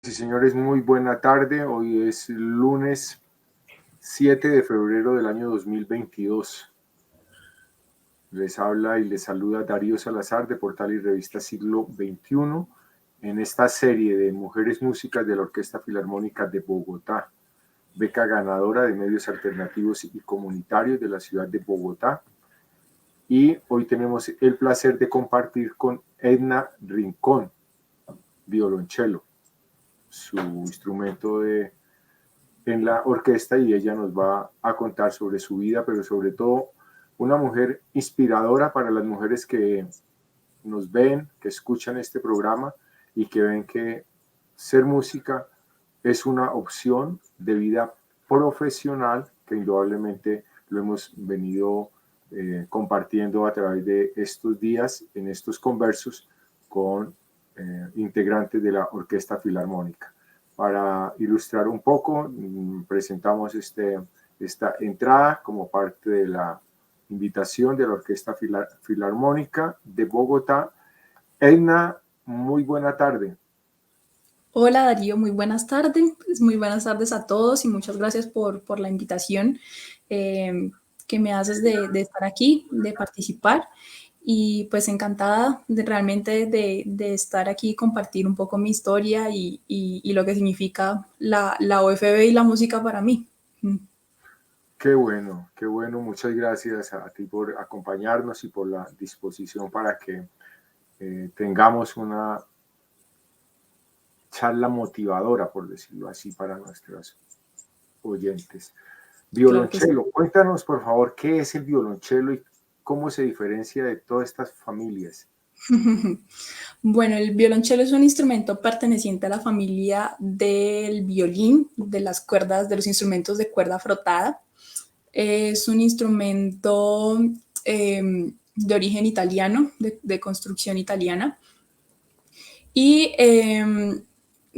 Sí, señores, muy buena tarde. Hoy es lunes 7 de febrero del año 2022. Les habla y les saluda Darío Salazar de Portal y Revista Siglo XXI en esta serie de Mujeres Músicas de la Orquesta Filarmónica de Bogotá, beca ganadora de medios alternativos y comunitarios de la ciudad de Bogotá. Y hoy tenemos el placer de compartir con Edna Rincón, violonchelo, su instrumento en la orquesta, y ella nos va a contar sobre su vida, pero sobre todo una mujer inspiradora para las mujeres que nos ven, que escuchan este programa y que ven que ser música es una opción de vida profesional que indudablemente lo hemos venido compartiendo a través de estos días en estos conversos con integrantes de la Orquesta Filarmónica. Para ilustrar un poco, presentamos esta entrada como parte de la invitación de la Orquesta Filarmónica de Bogotá. Edna, muy buena tarde. Hola Darío, muy buenas tardes. Muy buenas tardes a todos y muchas gracias por la invitación que me haces de estar aquí, de participar. Y pues encantada realmente de estar aquí y compartir un poco mi historia y lo que significa la OFB y la música para mí. Qué bueno, qué bueno. Muchas gracias a ti por acompañarnos y por la disposición para que tengamos una charla motivadora, por decirlo así, para nuestros oyentes. Claro que sí. Violonchelo, cuéntanos por favor qué es el violonchelo y cómo se diferencia de todas estas familias. Bueno, el violonchelo es un instrumento perteneciente a la familia del violín, de las cuerdas, de los instrumentos de cuerda frotada. Es un instrumento de origen italiano, de construcción italiana. Y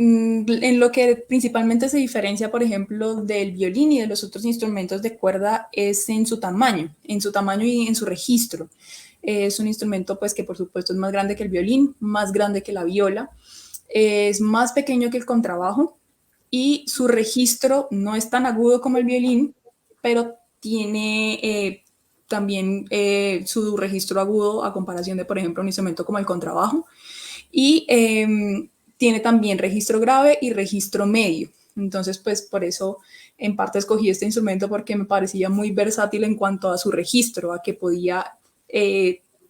en lo que principalmente se diferencia, por ejemplo, del violín y de los otros instrumentos de cuerda es en su tamaño y en su registro. Es un instrumento pues que por supuesto es más grande que el violín, más grande que la viola, es más pequeño que el contrabajo y su registro no es tan agudo como el violín, pero tiene también su registro agudo a comparación de, por ejemplo, un instrumento como el contrabajo. Y tiene también registro grave y registro medio. Entonces, pues por eso en parte escogí este instrumento porque me parecía muy versátil en cuanto a su registro, a que podía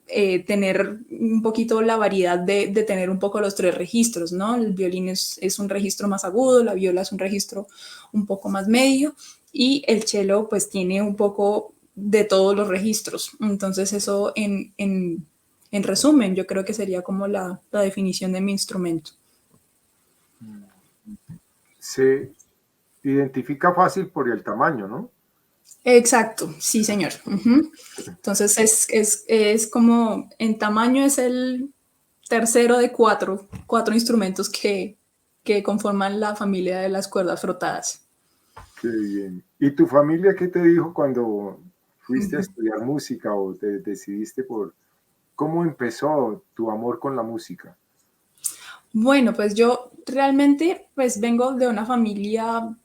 tener un poquito la variedad de tener un poco los tres registros, ¿no? El violín es un registro más agudo, la viola es un registro un poco más medio y el cello pues tiene un poco de todos los registros. Entonces eso en resumen, yo creo que sería como la definición de mi instrumento. Se identifica fácil por el tamaño, ¿no? Exacto, sí, señor. Entonces es como en tamaño es el tercero de cuatro instrumentos que conforman la familia de las cuerdas frotadas. Qué bien. ¿Y tu familia qué te dijo cuando fuiste a estudiar música o te decidiste por cómo empezó tu amor con la música? Bueno, pues yo realmente pues vengo de una familia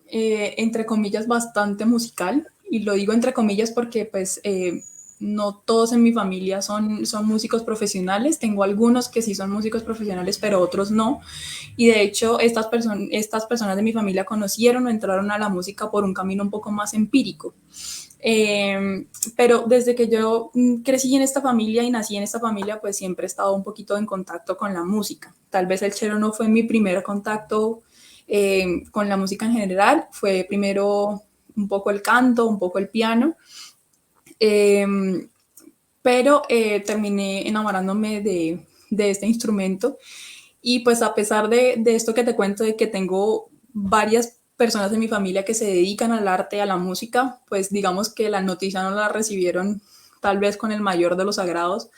entre comillas bastante musical y lo digo entre comillas porque pues no todos en mi familia son músicos profesionales, tengo algunos que sí son músicos profesionales pero otros no y de hecho estas personas de mi familia conocieron o entraron a la música por un camino un poco más empírico. Pero desde que yo crecí en esta familia y nací en esta familia, pues siempre he estado un poquito en contacto con la música. Tal vez el cello no fue mi primer contacto con la música en general, fue primero un poco el canto, un poco el piano, eh, pero terminé enamorándome de este instrumento y pues a pesar de esto que te cuento, de que tengo varias personas de mi familia que se dedican al arte, a la música, pues digamos que la noticia no la recibieron tal vez con el mayor de los agrados,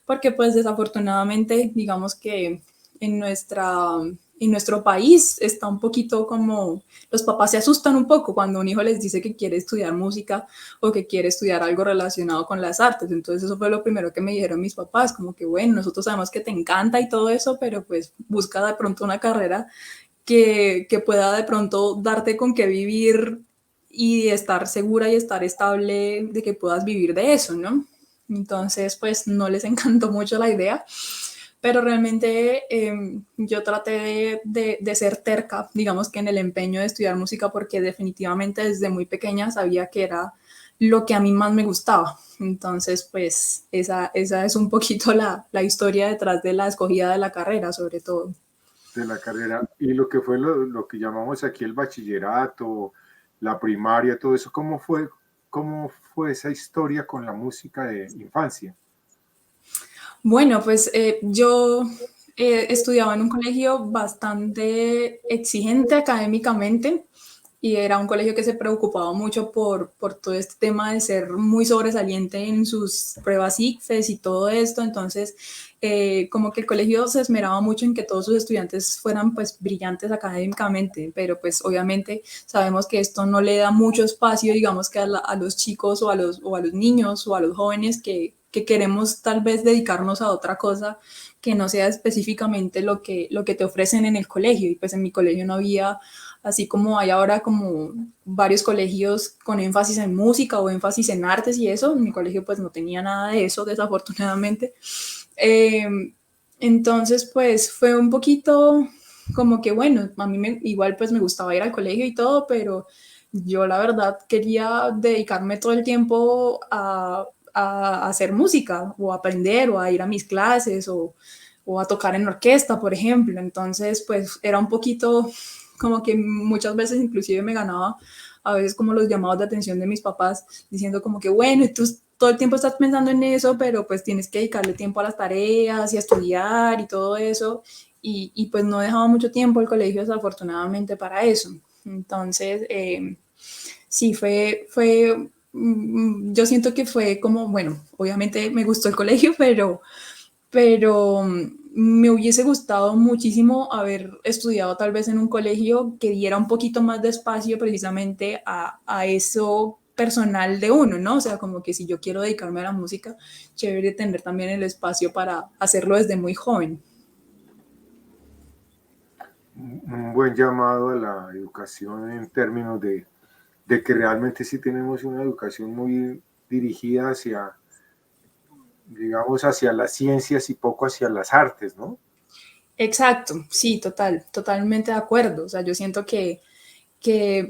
porque pues desafortunadamente digamos que en nuestra en nuestro país está un poquito como, los papás se asustan un poco cuando un hijo les dice que quiere estudiar música o que quiere estudiar algo relacionado con las artes. Entonces eso fue lo primero que me dijeron mis papás, como que bueno, nosotros sabemos que te encanta y todo eso, pero pues busca de pronto una carrera que pueda de pronto darte con qué vivir y estar segura y estar estable de que puedas vivir de eso, ¿no? Entonces, pues no les encantó mucho la idea, pero realmente yo traté de ser terca, digamos que en el empeño de estudiar música, porque definitivamente desde muy pequeña sabía que era lo que a mí más me gustaba. Entonces, pues esa es un poquito la historia detrás de la escogida de la carrera, sobre todo. De la carrera. Y lo que fue lo que llamamos aquí el bachillerato, la primaria, todo eso, cómo fue esa historia con la música de infancia? Bueno, pues yo estudiaba en un colegio bastante exigente académicamente y era un colegio que se preocupaba mucho por todo este tema de ser muy sobresaliente en sus pruebas ICFES y todo esto. Entonces, como que el colegio se esmeraba mucho en que todos sus estudiantes fueran pues brillantes académicamente, pero pues obviamente sabemos que esto no le da mucho espacio, digamos que a los chicos o a los niños o a los jóvenes que queremos tal vez dedicarnos a otra cosa que no sea específicamente lo que te ofrecen en el colegio. Y pues en mi colegio no había, así como hay ahora como varios colegios con énfasis en música o énfasis en artes y eso, en mi colegio pues no tenía nada de eso, desafortunadamente. Eh, entonces pues fue un poquito como que bueno, a mí igual pues me gustaba ir al colegio y todo, pero yo la verdad quería dedicarme todo el tiempo a hacer música o a aprender o a ir a mis clases o a tocar en orquesta, por ejemplo. Entonces, pues era un poquito como que muchas veces inclusive me ganaba a veces como los llamados de atención de mis papás diciendo como que bueno, tú todo el tiempo estás pensando en eso, pero pues tienes que dedicarle tiempo a las tareas y a estudiar y todo eso. Y pues no dejaba mucho tiempo el colegio desafortunadamente para eso. Entonces, sí, yo siento que fue como, bueno, obviamente me gustó el colegio, pero me hubiese gustado muchísimo haber estudiado tal vez en un colegio que diera un poquito más de espacio precisamente a eso personal de uno, ¿no? O sea, como que si yo quiero dedicarme a la música, chévere tener también el espacio para hacerlo desde muy joven. Un buen llamado a la educación en términos de que realmente sí tenemos una educación muy dirigida hacia, digamos, hacia las ciencias y poco hacia las artes, ¿no? Exacto, sí, totalmente de acuerdo. O sea, yo siento que,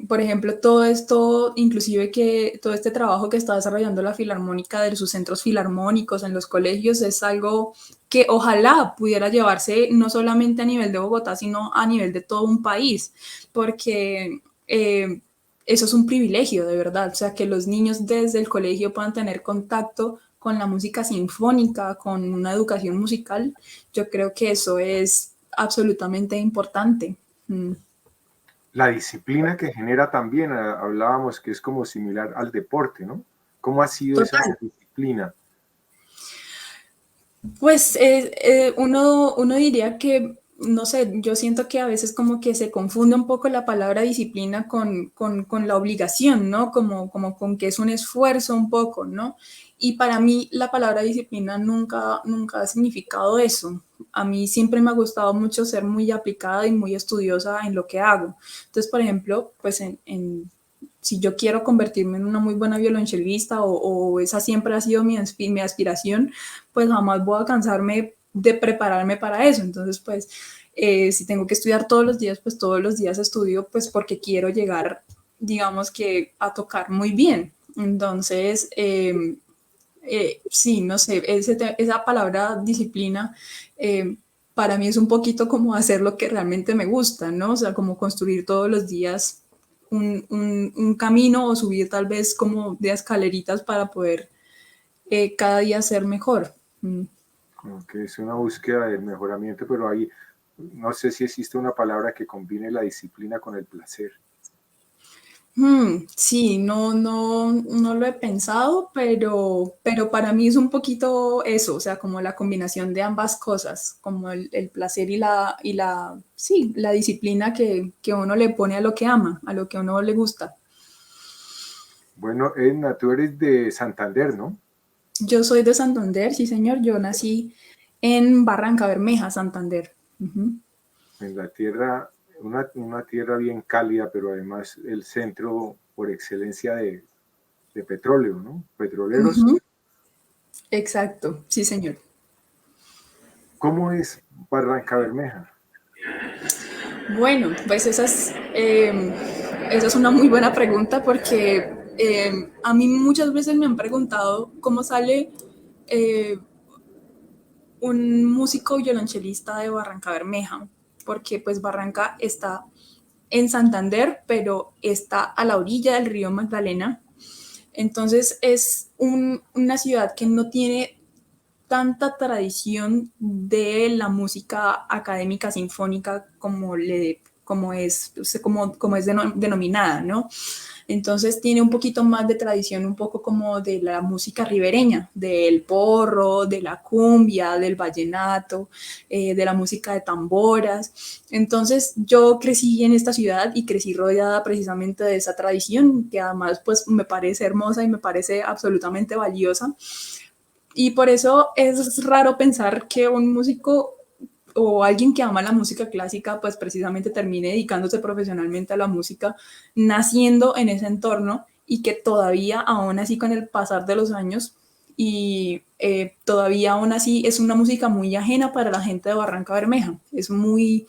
por ejemplo, todo esto, inclusive que todo este trabajo que está desarrollando la Filarmónica de sus centros filarmónicos en los colegios es algo que ojalá pudiera llevarse no solamente a nivel de Bogotá, sino a nivel de todo un país, porque eso es un privilegio, de verdad. O sea, que los niños desde el colegio puedan tener contacto con la música sinfónica, con una educación musical, yo creo que eso es absolutamente importante. Mm. La disciplina que genera también, hablábamos que es como similar al deporte, ¿no? ¿Cómo ha sido esa Total. disciplina? Pues uno diría que, no sé, yo siento que a veces como que se confunde un poco la palabra disciplina con la obligación, ¿no? Como con que es un esfuerzo un poco, ¿no? Y para mí la palabra disciplina nunca ha significado eso. A mí siempre me ha gustado mucho ser muy aplicada y muy estudiosa en lo que hago. Entonces, por ejemplo, pues si yo quiero convertirme en una muy buena violonchelista o esa siempre ha sido mi aspiración, pues jamás voy a cansarme de prepararme para eso. Entonces, pues, si tengo que estudiar todos los días, pues todos los días estudio, pues porque quiero llegar, digamos que, a tocar muy bien. Entonces, sí, no sé, esa palabra disciplina para mí es un poquito como hacer lo que realmente me gusta, ¿no? O sea, como construir todos los días un camino o subir tal vez como de escaleritas para poder cada día ser mejor. Mm. Como que es una búsqueda del mejoramiento, pero ahí no sé si existe una palabra que combine la disciplina con el placer. Sí, no lo he pensado, pero para mí es un poquito eso, o sea, como la combinación de ambas cosas, como el placer sí, la disciplina que uno le pone a lo que ama, a lo que a uno le gusta. Bueno, Edna, tú eres de Santander, ¿no? Yo soy de Santander, sí, señor, yo nací en Barranca Bermeja, Santander. Ujú. En la tierra, una tierra bien cálida, pero además el centro por excelencia de petróleo, ¿no? Petroleros. Ujú. Exacto, sí, señor. ¿Cómo es Barranca Bermeja? Bueno, pues esa es una muy buena pregunta porque a mí muchas veces me han preguntado cómo sale eh, un músico violonchelista de Barranca Bermeja, porque pues Barranca está en Santander, pero está a la orilla del río Magdalena. Entonces es una ciudad que no tiene tanta tradición de la música académica sinfónica como es denominada, ¿no? Entonces tiene un poquito más de tradición, un poco como de la música ribereña, del porro, de la cumbia, del vallenato, de la música de tamboras. Entonces yo crecí en esta ciudad y crecí rodeada precisamente de esa tradición que además pues me parece hermosa y me parece absolutamente valiosa. Y por eso es raro pensar que un músico o alguien que ama la música clásica, pues precisamente termine dedicándose profesionalmente a la música, naciendo en ese entorno y que todavía, aún así con el pasar de los años, y todavía aún así es una música muy ajena para la gente de Barranca Bermeja. Es muy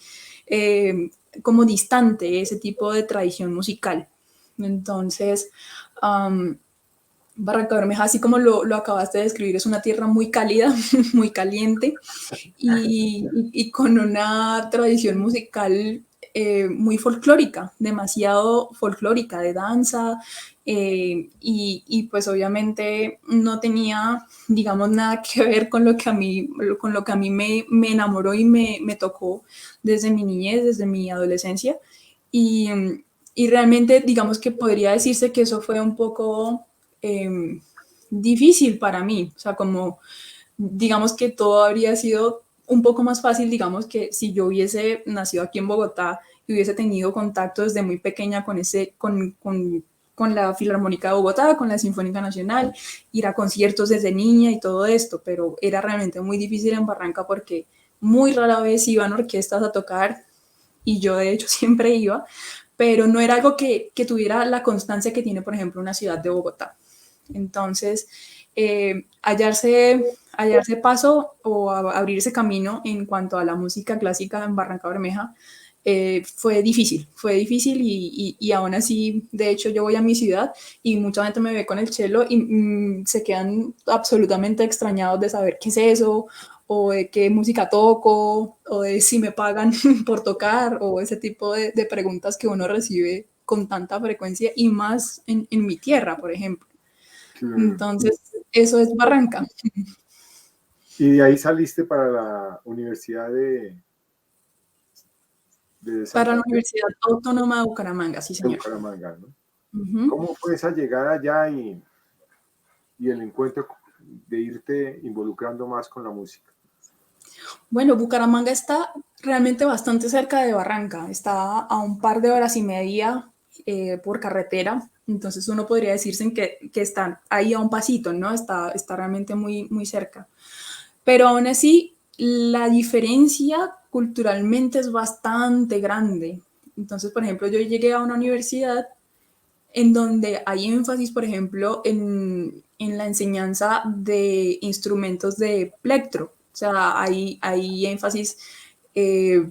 como distante ese tipo de tradición musical. Entonces, um, Barranca Bermeja, así como lo acabaste de describir, es una tierra muy cálida, muy caliente y con una tradición musical muy folclórica, demasiado folclórica, de danza, pues obviamente no tenía, digamos, nada que ver con lo que a mí me enamoró y me tocó desde mi niñez, desde mi adolescencia. Y, y realmente, digamos que podría decirse que eso fue un poco eh, difícil para mí, o sea, como digamos que todo habría sido un poco más fácil, digamos que si yo hubiese nacido aquí en Bogotá y hubiese tenido contacto desde muy pequeña con la Filarmónica de Bogotá, con la Sinfónica Nacional, ir a conciertos desde niña y todo esto, pero era realmente muy difícil en Barranca porque muy rara vez iban orquestas a tocar y yo de hecho siempre iba, pero no era algo que tuviera la constancia que tiene, por ejemplo, una ciudad de Bogotá. Entonces, hallarse paso o abrirse camino en cuanto a la música clásica en Barranca Bermeja fue difícil y aún así, de hecho, yo voy a mi ciudad y mucha gente me ve con el cello y se quedan absolutamente extrañados de saber qué es eso o de qué música toco o de si me pagan por tocar o ese tipo de preguntas que uno recibe con tanta frecuencia y más en mi tierra, por ejemplo. Claro. Entonces, eso es Barranca. Y de ahí saliste para la Universidad de Para la Santander, Universidad Autónoma de Bucaramanga, sí, de señor. Bucaramanga, ¿no? Ujú. ¿Cómo fue esa llegada allá y el encuentro de irte involucrando más con la música? Bueno, Bucaramanga está realmente bastante cerca de Barranca. Está a un par de horas y media por carretera. Entonces uno podría decirse que están ahí a un pasito, ¿no? Está realmente muy, muy cerca. Pero aún así, la diferencia culturalmente es bastante grande. Entonces, por ejemplo, yo llegué a una universidad en donde hay énfasis, por ejemplo, en la enseñanza de instrumentos de plectro. O sea, hay énfasis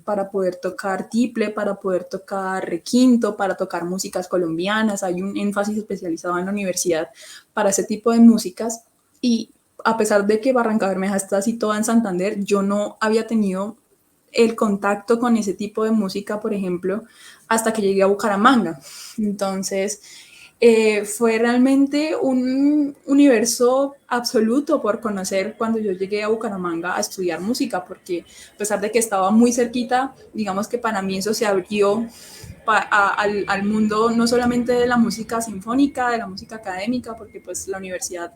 para poder tocar tiple, para poder tocar requinto, para tocar músicas colombianas. Hay un énfasis especializado en la universidad para ese tipo de músicas. Y a pesar de que Barranca Bermeja está situada en Santander, yo no había tenido el contacto con ese tipo de música, por ejemplo, hasta que llegué a Bucaramanga. Entonces, fue realmente un universo absoluto por conocer cuando yo llegué a Bucaramanga a estudiar música, porque a pesar de que estaba muy cerquita, digamos que para mí eso se abrió al mundo no solamente de la música sinfónica, de la música académica, porque pues la universidad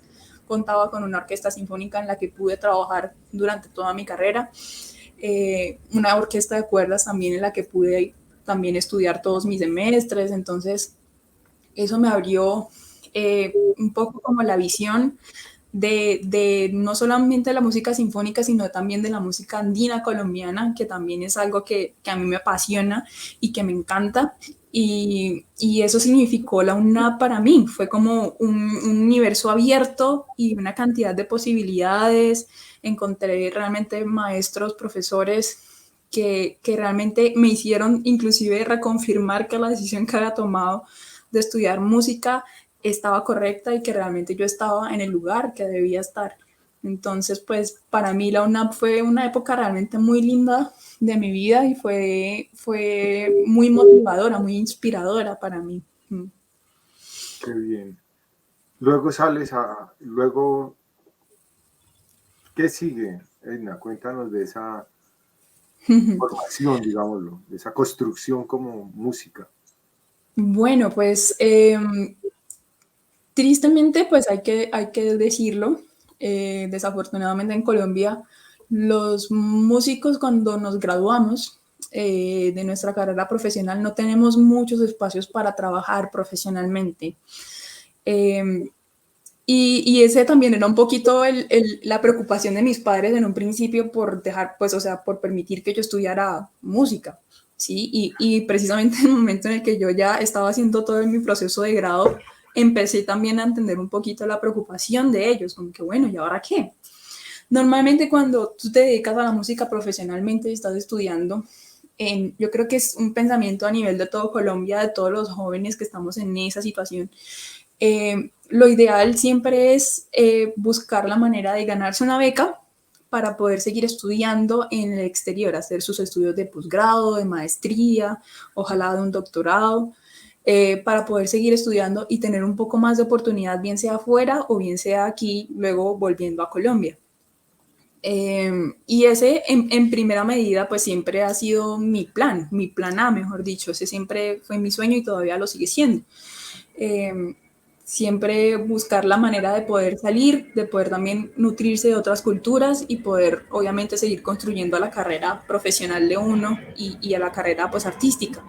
contaba con una orquesta sinfónica en la que pude trabajar durante toda mi carrera, una orquesta de cuerdas también en la que pude también estudiar todos mis semestres, entonces eso me abrió un poco como la visión de no solamente la música sinfónica, sino también de la música andina colombiana, que también es algo que a mí me apasiona y que me encanta. Y eso significó la UNAP para mí, fue como un universo abierto y una cantidad de posibilidades. Encontré realmente maestros, profesores que realmente me hicieron inclusive reconfirmar que la decisión que había tomado de estudiar música estaba correcta y que realmente yo estaba en el lugar que debía estar. Entonces, pues para mí la UNAP fue una época realmente muy linda de mi vida y fue muy motivadora, muy inspiradora para mí. Qué bien. Luego sales a, luego, ¿qué sigue? Edna, cuéntanos de esa formación, digámoslo, de esa construcción como música. Bueno, pues tristemente, pues hay que decirlo, desafortunadamente en Colombia, los músicos cuando nos graduamos de nuestra carrera profesional no tenemos muchos espacios para trabajar profesionalmente. Eh, y ese también era un poquito la preocupación de mis padres en un principio por dejar, pues, o sea, por permitir que yo estudiara música, ¿sí? Y precisamente en el momento en el que yo ya estaba haciendo todo mi proceso de grado, empecé también a entender un poquito la preocupación de ellos, como que, bueno, ¿y ahora qué? Normalmente cuando tú te dedicas a la música profesionalmente y estás estudiando, yo creo que es un pensamiento a nivel de todo Colombia, de todos los jóvenes que estamos en esa situación, lo ideal siempre es buscar la manera de ganarse una beca para poder seguir estudiando en el exterior, hacer sus estudios de posgrado, de maestría, ojalá de un doctorado, para poder seguir estudiando y tener un poco más de oportunidad, bien sea afuera o bien sea aquí, luego volviendo a Colombia. Y ese en primera medida pues siempre ha sido mi plan A, mejor dicho, ese siempre fue mi sueño y todavía lo sigue siendo. Eh, Siempre buscar la manera de poder salir, de poder también nutrirse de otras culturas y poder obviamente seguir construyendo a la carrera profesional de uno y a la carrera pues artística.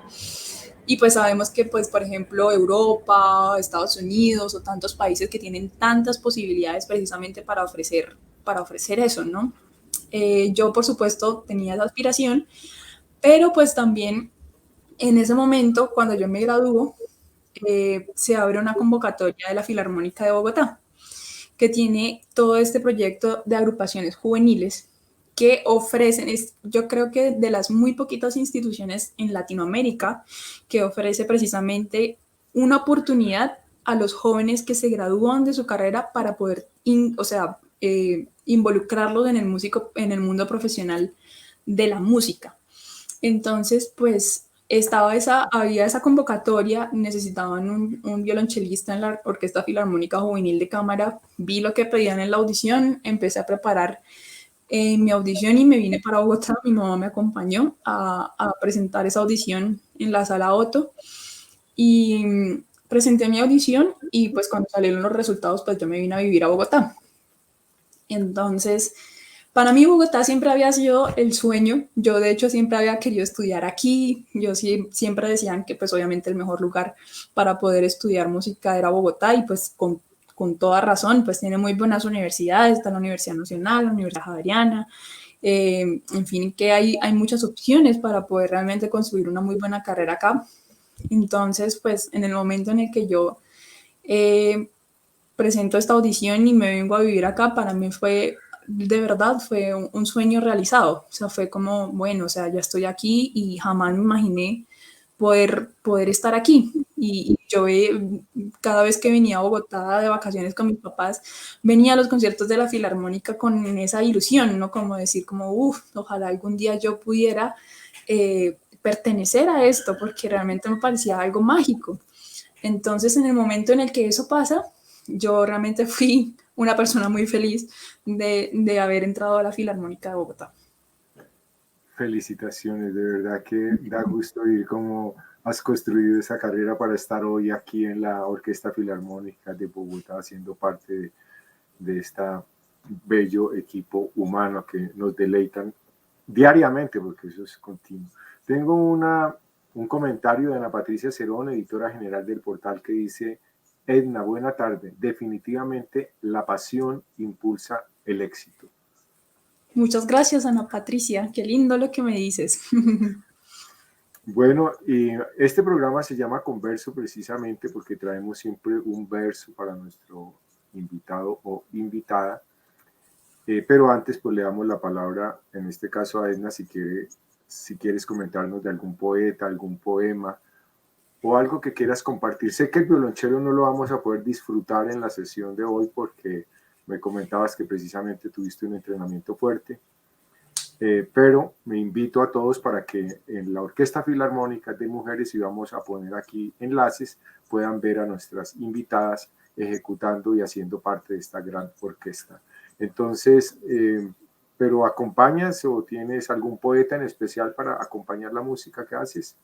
Y pues sabemos que pues por ejemplo Europa, Estados Unidos o tantos países que tienen tantas posibilidades precisamente para ofrecer eso, ¿no? Yo por supuesto tenía esa aspiración, pero pues también en ese momento cuando yo me graduó, se abre una convocatoria de la Filarmónica de Bogotá, que tiene todo este proyecto de agrupaciones juveniles que ofrecen, yo creo que de las muy poquitas instituciones en Latinoamérica que ofrece precisamente una oportunidad a los jóvenes que se gradúan de su carrera para poder, o sea, involucrarlos en en el mundo profesional de la música. Entonces, pues había esa convocatoria, necesitaban un violonchelista en la Orquesta Filarmónica Juvenil de Cámara, vi lo que pedían en la audición, empecé a preparar mi audición y me vine para Bogotá, mi mamá me acompañó a presentar esa audición en la sala Otto y presenté mi audición y pues cuando salieron los resultados pues yo me vine a vivir a Bogotá. Entonces, para mí Bogotá siempre había sido el sueño. Yo de hecho siempre había querido estudiar aquí. Yo siempre decían que pues obviamente el mejor lugar para poder estudiar música era Bogotá y pues con toda razón, pues tiene muy buenas universidades, está la Universidad Nacional, la Universidad Javeriana, en fin, que hay muchas opciones para poder realmente construir una muy buena carrera acá. Entonces, pues en el momento en el que yo eh, presento esta audición y me vengo a vivir acá, para mí fue, de verdad, fue un sueño realizado. O sea, fue como, bueno, o sea, ya estoy aquí y jamás me imaginé poder estar aquí. Y yo cada vez que venía a Bogotá de vacaciones con mis papás, venía a los conciertos de la Filarmónica con esa ilusión, ¿no? Como decir, como, uff, ojalá algún día yo pudiera pertenecer a esto, porque realmente me parecía algo mágico. Entonces, en el momento en el que eso pasa, yo realmente fui una persona muy feliz de haber entrado a la Filarmónica de Bogotá. Felicitaciones, de verdad que da gusto oír como has construido esa carrera para estar hoy aquí en la Orquesta Filarmónica de Bogotá, haciendo parte de este bello equipo humano que nos deleitan diariamente, porque eso es continuo. Tengo un comentario de Ana Patricia Cerón, editora general del portal, que dice: Edna, buena tarde. Definitivamente la pasión impulsa el éxito. Muchas gracias, Ana Patricia. Qué lindo lo que me dices. Bueno, y este programa se llama Converso precisamente porque traemos siempre un verso para nuestro invitado o invitada. Pero antes, pues le damos la palabra, en este caso a Edna, si quieres comentarnos de algún poeta, algún poema o algo que quieras compartir. Sé que el violonchelo no lo vamos a poder disfrutar en la sesión de hoy porque me comentabas que precisamente tuviste un entrenamiento fuerte, pero me invito a todos para que en la Orquesta Filarmónica de Mujeres, y vamos a poner aquí enlaces, puedan ver a nuestras invitadas ejecutando y haciendo parte de esta gran orquesta. Entonces, ¿pero acompañas o tienes algún poeta en especial para acompañar la música que haces?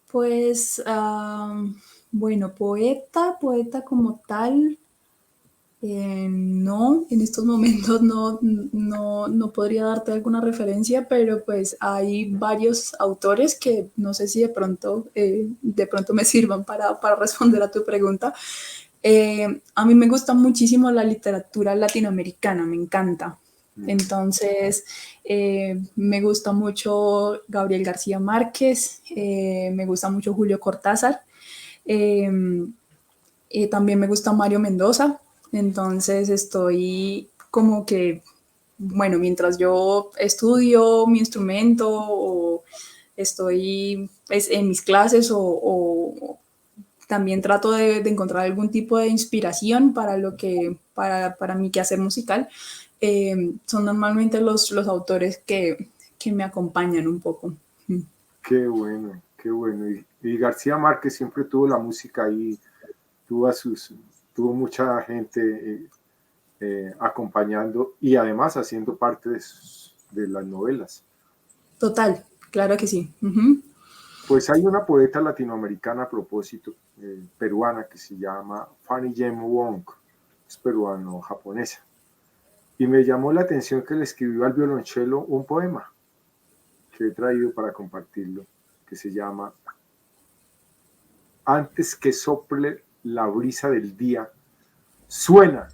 Pues, bueno, poeta como tal, no, en estos momentos no podría darte alguna referencia, pero pues hay varios autores que no sé si de pronto me sirvan para responder a tu pregunta. A mí me gusta muchísimo la literatura latinoamericana, me encanta. Entonces, me gusta mucho Gabriel García Márquez, me gusta mucho Julio Cortázar, también me gusta Mario Mendoza. Entonces estoy como que, bueno, mientras yo estudio mi instrumento o estoy pues, en mis clases o también trato de encontrar algún tipo de inspiración para mi quehacer musical, son normalmente los autores que me acompañan un poco. Qué bueno, qué bueno. Y García Márquez siempre tuvo la música ahí, tuvo mucha gente acompañando y además haciendo parte de las novelas. Total, claro que sí. Uh-huh. Pues hay una poeta latinoamericana a propósito, peruana, que se llama Fanny Jem Wong, es peruano-japonesa. Y me llamó la atención que le escribió al violonchelo un poema que he traído para compartirlo, que se llama: Antes que sople la brisa del día, suena,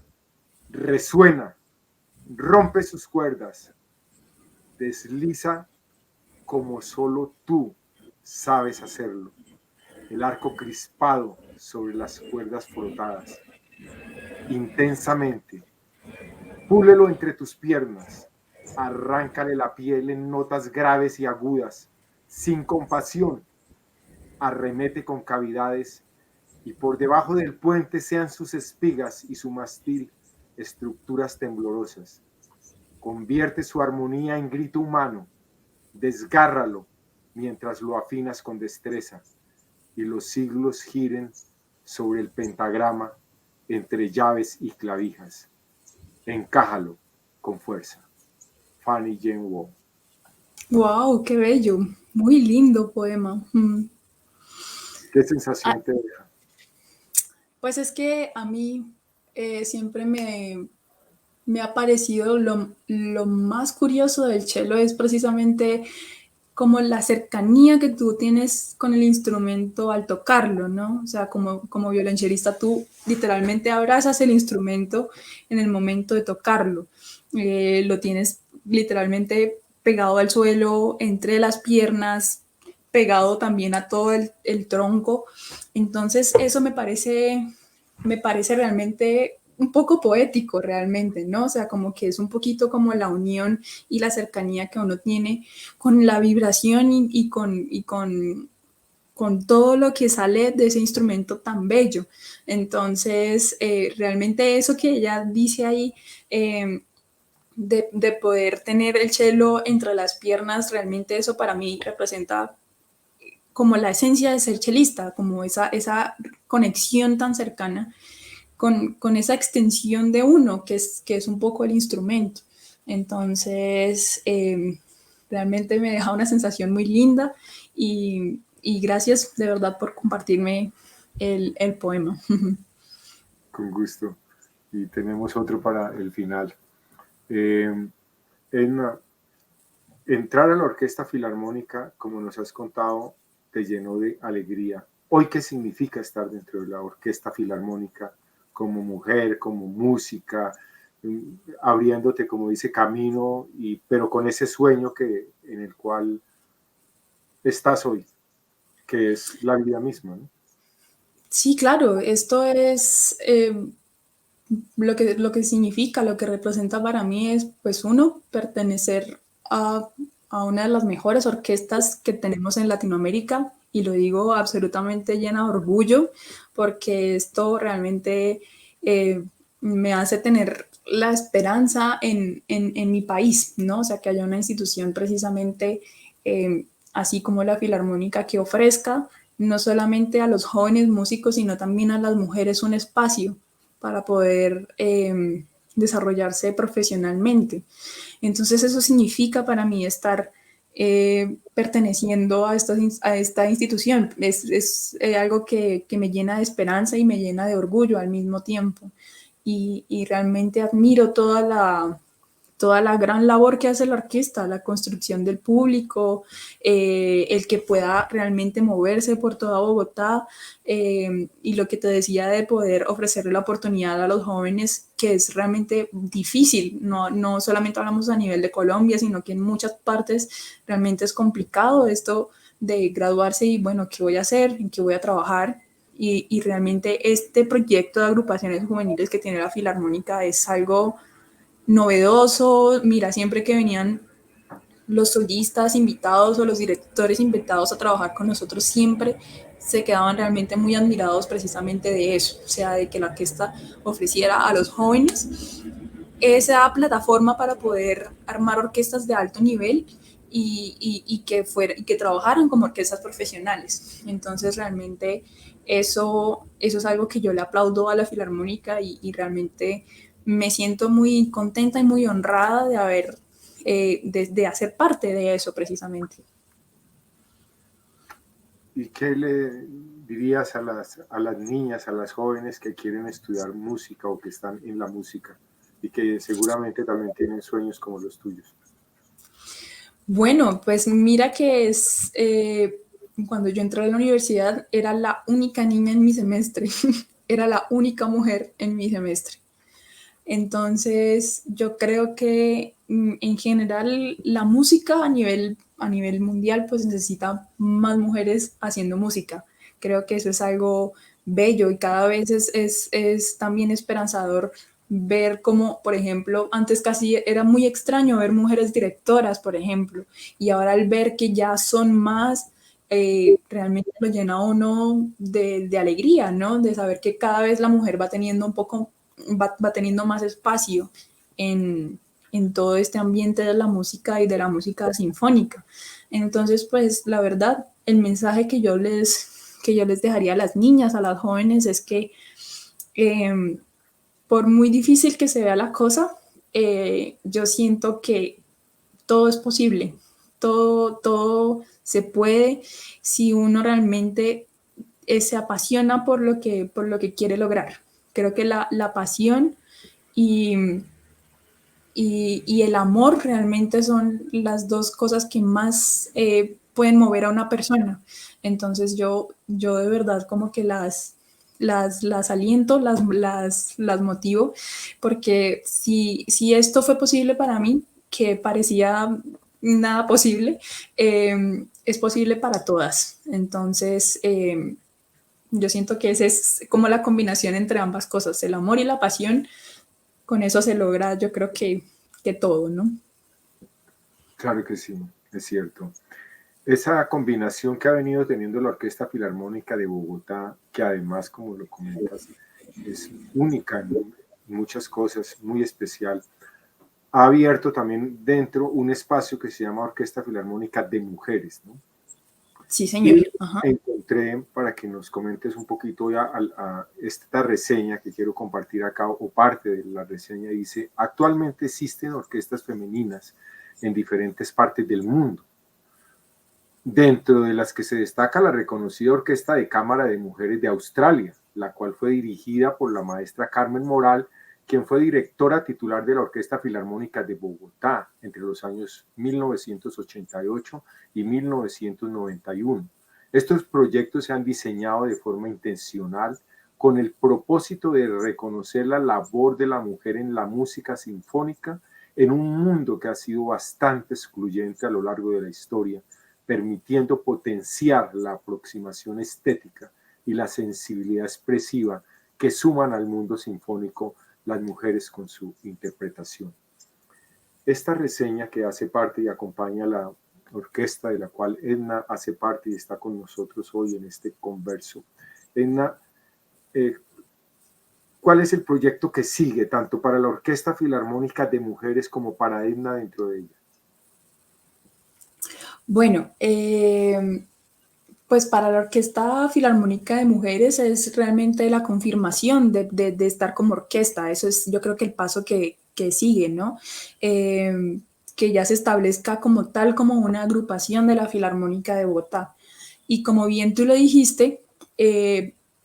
resuena, rompe sus cuerdas, desliza como solo tú sabes hacerlo, el arco crispado sobre las cuerdas frotadas, intensamente, púlelo entre tus piernas, arráncale la piel en notas graves y agudas, sin compasión, arremete con cavidades y por debajo del puente sean sus espigas y su mástil estructuras temblorosas. Convierte su armonía en grito humano, desgárralo mientras lo afinas con destreza y los siglos giren sobre el pentagrama entre llaves y clavijas. Encájalo con fuerza. Fanny Jem Wong. Wow, qué bello, muy lindo poema. ¿Qué sensación te deja? Pues es que a mí siempre me ha parecido lo más curioso del cello es precisamente como la cercanía que tú tienes con el instrumento al tocarlo, ¿no? O sea, como violonchelista tú literalmente abrazas el instrumento en el momento de tocarlo. Lo tienes literalmente pegado al suelo, entre las piernas, pegado también a todo el tronco. Entonces eso me parece realmente un poco poético realmente, ¿no? O sea, como que es un poquito como la unión y la cercanía que uno tiene con la vibración con todo lo que sale de ese instrumento tan bello. Entonces, realmente eso que ella dice ahí, de poder tener el cello entre las piernas, realmente eso para mí representa como la esencia de ser chelista, como esa conexión tan cercana con esa extensión de uno, que es un poco el instrumento. Entonces, Realmente me deja una sensación muy linda y gracias de verdad por compartirme el poema. Con gusto. Y tenemos otro para el final. Eh, Edna, entrar a la Orquesta Filarmónica, como nos has contado, te llenó de alegría. Hoy, ¿qué significa estar dentro de la Orquesta Filarmónica como mujer, como música, abriéndote, como dice, camino, pero con ese sueño en el cual estás hoy, que es la vida misma, ¿no? Sí, claro, esto es lo que significa, lo que representa para mí es, pues, uno, pertenecer a una de las mejores orquestas que tenemos en Latinoamérica, y lo digo absolutamente llena de orgullo, porque esto realmente eh, me hace tener la esperanza en mi país, ¿no? O sea, que haya una institución precisamente así como la Filarmónica que ofrezca no solamente a los jóvenes músicos, sino también a las mujeres un espacio para poder desarrollarse profesionalmente. Entonces eso significa para mí estar perteneciendo a esta institución. Es algo que me llena de esperanza y me llena de orgullo al mismo tiempo. Y realmente admiro toda la gran labor que hace la orquesta, la construcción del público, el que pueda realmente moverse por toda Bogotá y lo que te decía de poder ofrecerle la oportunidad a los jóvenes, que es realmente difícil. No solamente hablamos a nivel de Colombia, sino que en muchas partes realmente es complicado esto de graduarse y, bueno, ¿qué voy a hacer? ¿En qué voy a trabajar? Y realmente este proyecto de agrupaciones juveniles que tiene la Filarmónica es algo novedoso. Mira, siempre que venían los solistas invitados o los directores invitados a trabajar con nosotros, siempre se quedaban realmente muy admirados precisamente de eso, o sea, de que la orquesta ofreciera a los jóvenes esa plataforma para poder armar orquestas de alto nivel y que trabajaran como orquestas profesionales. Entonces, realmente eso es algo que yo le aplaudo a la Filarmónica y realmente me siento muy contenta y muy honrada de de hacer parte de eso precisamente. ¿Y qué le dirías a a las niñas, a las jóvenes que quieren estudiar música o que están en la música y que seguramente también tienen sueños como los tuyos? Bueno, pues mira que cuando yo entré a la universidad era la única niña en mi semestre, era la única mujer en mi semestre. Entonces, yo creo que en general la música a nivel mundial pues necesita más mujeres haciendo música. Creo que eso es algo bello y cada vez es también esperanzador ver cómo, por ejemplo, antes casi era muy extraño ver mujeres directoras, por ejemplo, y ahora al ver que ya son más, realmente lo llena a uno de alegría, ¿no? De saber que cada vez la mujer va teniendo va teniendo más espacio en todo este ambiente de la música y de la música sinfónica. Entonces, pues la verdad, el mensaje que yo les dejaría a las niñas, a las jóvenes, es que por muy difícil que se vea la cosa, yo siento que todo es posible, todo se puede si uno realmente se apasiona por lo que quiere lograr. Creo que la pasión y, y el amor realmente son las dos cosas que más pueden mover a una persona. Entonces yo de verdad como que las aliento, las motivo, porque si esto fue posible para mí, que parecía nada posible, es posible para todas. Entonces, yo siento que esa es como la combinación entre ambas cosas, el amor y la pasión. Con eso se logra, yo creo que todo, ¿no? Claro que sí, es cierto. Esa combinación que ha venido teniendo la Orquesta Filarmónica de Bogotá, que además, como lo comentas, es única en muchas cosas, muy especial, ha abierto también dentro un espacio que se llama Orquesta Filarmónica de Mujeres, ¿no? Sí, señor. Y Ajá. encontré, para que nos comentes un poquito a esta reseña que quiero compartir acá, o parte de la reseña, dice, actualmente existen orquestas femeninas en diferentes partes del mundo, dentro de las que se destaca la reconocida Orquesta de Cámara de Mujeres de Australia, la cual fue dirigida por la maestra Carmen Moral, quien fue directora titular de la Orquesta Filarmónica de Bogotá entre los años 1988 y 1991. Estos proyectos se han diseñado de forma intencional con el propósito de reconocer la labor de la mujer en la música sinfónica en un mundo que ha sido bastante excluyente a lo largo de la historia, permitiendo potenciar la aproximación estética y la sensibilidad expresiva que suman al mundo sinfónico las mujeres con su interpretación. Esta reseña, que hace parte y acompaña a la orquesta de la cual Edna hace parte y está con nosotros hoy en este converso. Edna, ¿cuál es el proyecto que sigue tanto para la Orquesta Filarmónica de Mujeres como para Edna dentro de ella? Bueno, pues para la Orquesta Filarmónica de Mujeres es realmente la confirmación de estar como orquesta. Eso es, yo creo que el paso que sigue, ¿no? Que ya se establezca como tal, como una agrupación de la Filarmónica de Bogotá. Y como bien tú lo dijiste,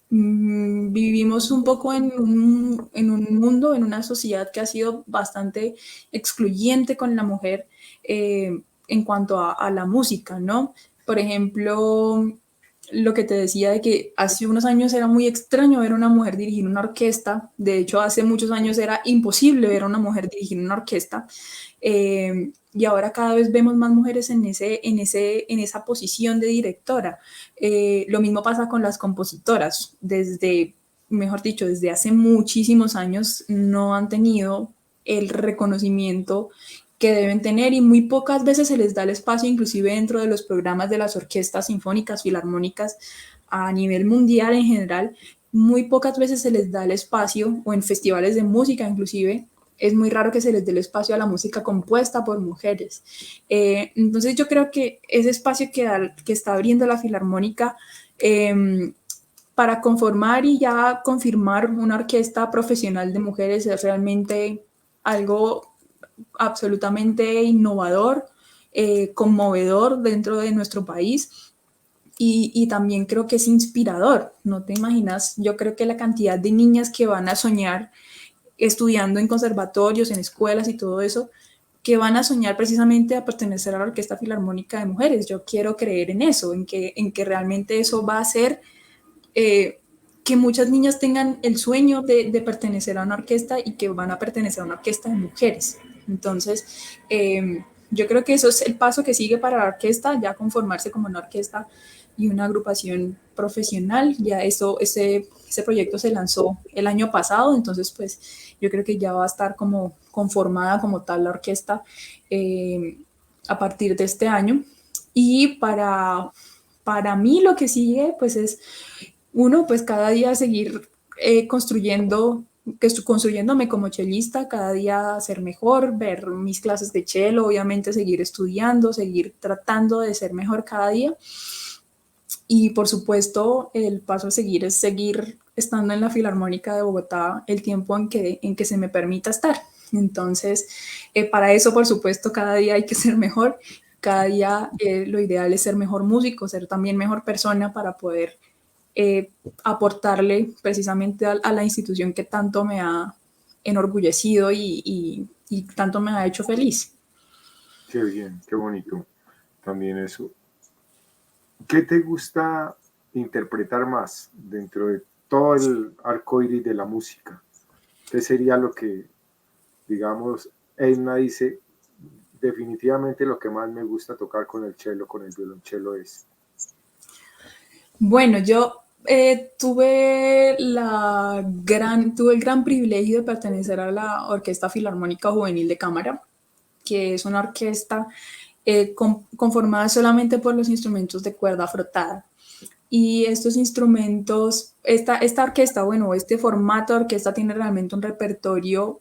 vivimos un poco en un mundo, en una sociedad que ha sido bastante excluyente con la mujer en cuanto a la música, ¿no? Por ejemplo, lo que te decía de que hace unos años era muy extraño ver a una mujer dirigir una orquesta. De hecho, hace muchos años era imposible ver a una mujer dirigir una orquesta. Y ahora cada vez vemos más mujeres en esa posición de directora. Lo mismo pasa con las compositoras. Mejor dicho, desde hace muchísimos años no han tenido el reconocimiento que deben tener y muy pocas veces se les da el espacio, inclusive dentro de los programas de las orquestas sinfónicas, filarmónicas a nivel mundial en general, muy pocas veces se les da el espacio, o en festivales de música inclusive, es muy raro que se les dé el espacio a la música compuesta por mujeres. Entonces yo creo que ese espacio que está abriendo la Filarmónica para conformar y ya confirmar una orquesta profesional de mujeres es realmente algo absolutamente innovador, conmovedor dentro de nuestro país y también creo que es inspirador. No te imaginas, yo creo que la cantidad de niñas que van a soñar estudiando en conservatorios, en escuelas y todo eso, que van a soñar precisamente a pertenecer a la Orquesta Filarmónica de Mujeres. Yo quiero creer en eso, en que realmente eso va a hacer que muchas niñas tengan el sueño de pertenecer a una orquesta y que van a pertenecer a una orquesta de mujeres. Entonces, yo creo que eso es el paso que sigue para la orquesta, ya conformarse como una orquesta y una agrupación profesional. Ya ese proyecto se lanzó el año pasado, entonces pues yo creo que ya va a estar como conformada como tal la orquesta a partir de este año. Y para mí lo que sigue pues es uno, pues cada día seguir construyéndome como chelista, cada día ser mejor, ver mis clases de chelo, obviamente seguir estudiando, seguir tratando de ser mejor cada día. Y por supuesto, el paso a seguir es seguir estando en la Filarmónica de Bogotá el tiempo en que se me permita estar. Entonces, para eso, por supuesto, cada día hay que ser mejor. Cada día lo ideal es ser mejor músico, ser también mejor persona para poder aportarle precisamente a la institución que tanto me ha enorgullecido y tanto me ha hecho feliz. Qué bien, qué bonito también eso. ¿Qué te gusta interpretar más dentro de todo el arco iris de la música? ¿Qué sería lo que, digamos, Edna dice, definitivamente lo que más me gusta tocar con el cello, con el violonchelo es? Bueno, yo tuve el gran privilegio de pertenecer a la Orquesta Filarmónica Juvenil de Cámara, que es una orquesta conformada solamente por los instrumentos de cuerda frotada. Y estos instrumentos, esta orquesta, bueno, este formato de orquesta tiene realmente un repertorio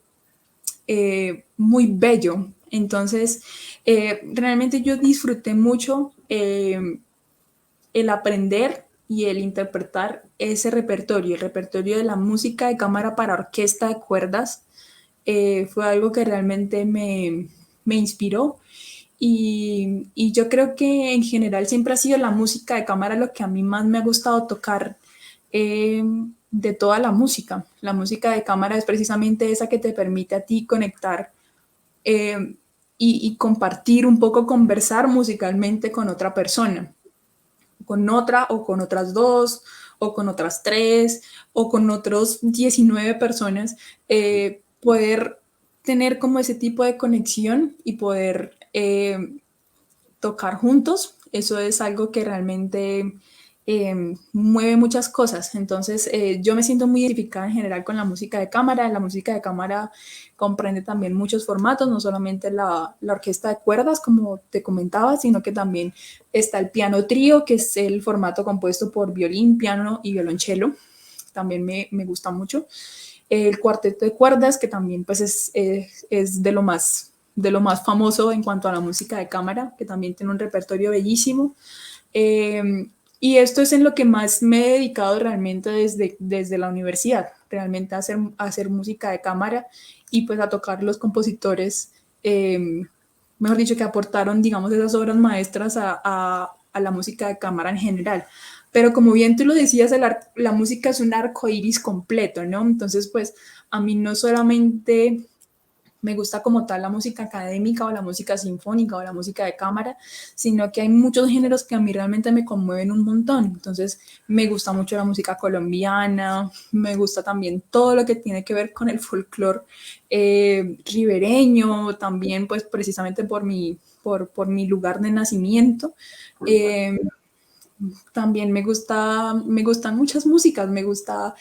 muy bello. Entonces, realmente yo disfruté mucho el aprender y el interpretar ese repertorio, el repertorio de la música de cámara para orquesta de cuerdas. Fue algo que realmente me inspiró y yo creo que en general siempre ha sido la música de cámara lo que a mí más me ha gustado tocar eh, de toda la música. La música de cámara es precisamente esa que te permite a ti conectar eh, y compartir un poco, conversar musicalmente con otra persona, con otra o con otras dos o con otras tres o con otros 19 personas, poder tener como ese tipo de conexión y poder tocar juntos, eso es algo que realmente mueve muchas cosas. Entonces, yo me siento muy identificada en general con la música de cámara. La música de cámara comprende también muchos formatos, no solamente la orquesta de cuerdas, como te comentaba, sino que también está el piano trío, que es el formato compuesto por violín, piano y violonchelo. También me gusta mucho. El cuarteto de cuerdas, que también pues es de lo más famoso en cuanto a la música de cámara, que también tiene un repertorio bellísimo. Y esto es en lo que más me he dedicado realmente desde la universidad, realmente a hacer música de cámara y pues a tocar los compositores, mejor dicho, que aportaron, digamos, esas obras maestras a la música de cámara en general. Pero como bien tú lo decías, la música es un arco iris completo, ¿no? Entonces, pues a mí no solamente me gusta como tal la música académica o la música sinfónica o la música de cámara, sino que hay muchos géneros que a mí realmente me conmueven un montón. Entonces, me gusta mucho la música colombiana, me gusta también todo lo que tiene que ver con el folclore ribereño, también pues precisamente por mi lugar de nacimiento. Eh, También me gustan muchas músicas, me gusta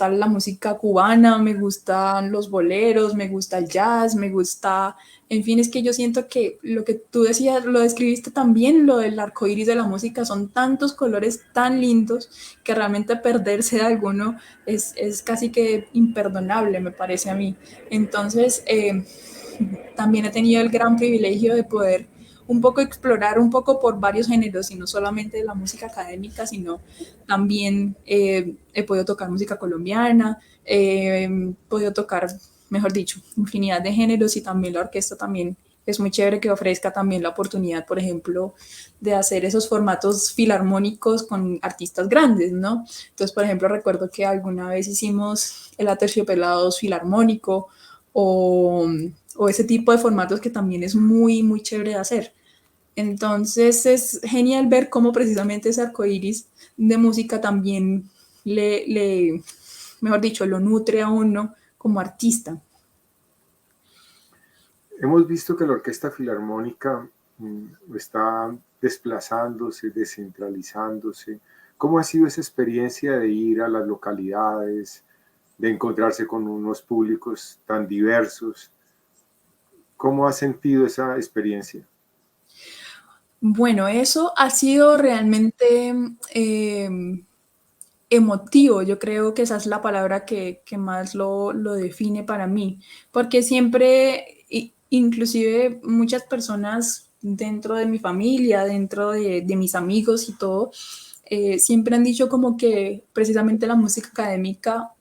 la música cubana, me gustan los boleros, me gusta el jazz, me gusta, en fin, es que yo siento que lo que tú decías, lo describiste también, lo del arco iris de la música, son tantos colores tan lindos que realmente perderse de alguno es casi que imperdonable, me parece a mí. Entonces, también he tenido el gran privilegio de poder un poco explorar un poco por varios géneros y no solamente la música académica, sino también he podido tocar música colombiana, he podido tocar, mejor dicho, infinidad de géneros y también la orquesta también es muy chévere que ofrezca también la oportunidad, por ejemplo, de hacer esos formatos filarmónicos con artistas grandes, ¿no? Entonces, por ejemplo, recuerdo que alguna vez hicimos el Aterciopelados filarmónico o, o ese tipo de formatos que también es muy, muy chévere de hacer. Entonces es genial ver cómo precisamente ese arcoíris de música también mejor dicho, lo nutre a uno como artista. Hemos visto que la Orquesta Filarmónica está desplazándose, descentralizándose. ¿Cómo ha sido esa experiencia de ir a las localidades, de encontrarse con unos públicos tan diversos? ¿Cómo has sentido esa experiencia? Bueno, eso ha sido realmente emotivo. Yo creo que esa es la palabra que más lo define para mí, porque siempre, inclusive muchas personas dentro de mi familia, dentro de mis amigos y todo, siempre han dicho como que precisamente la música académica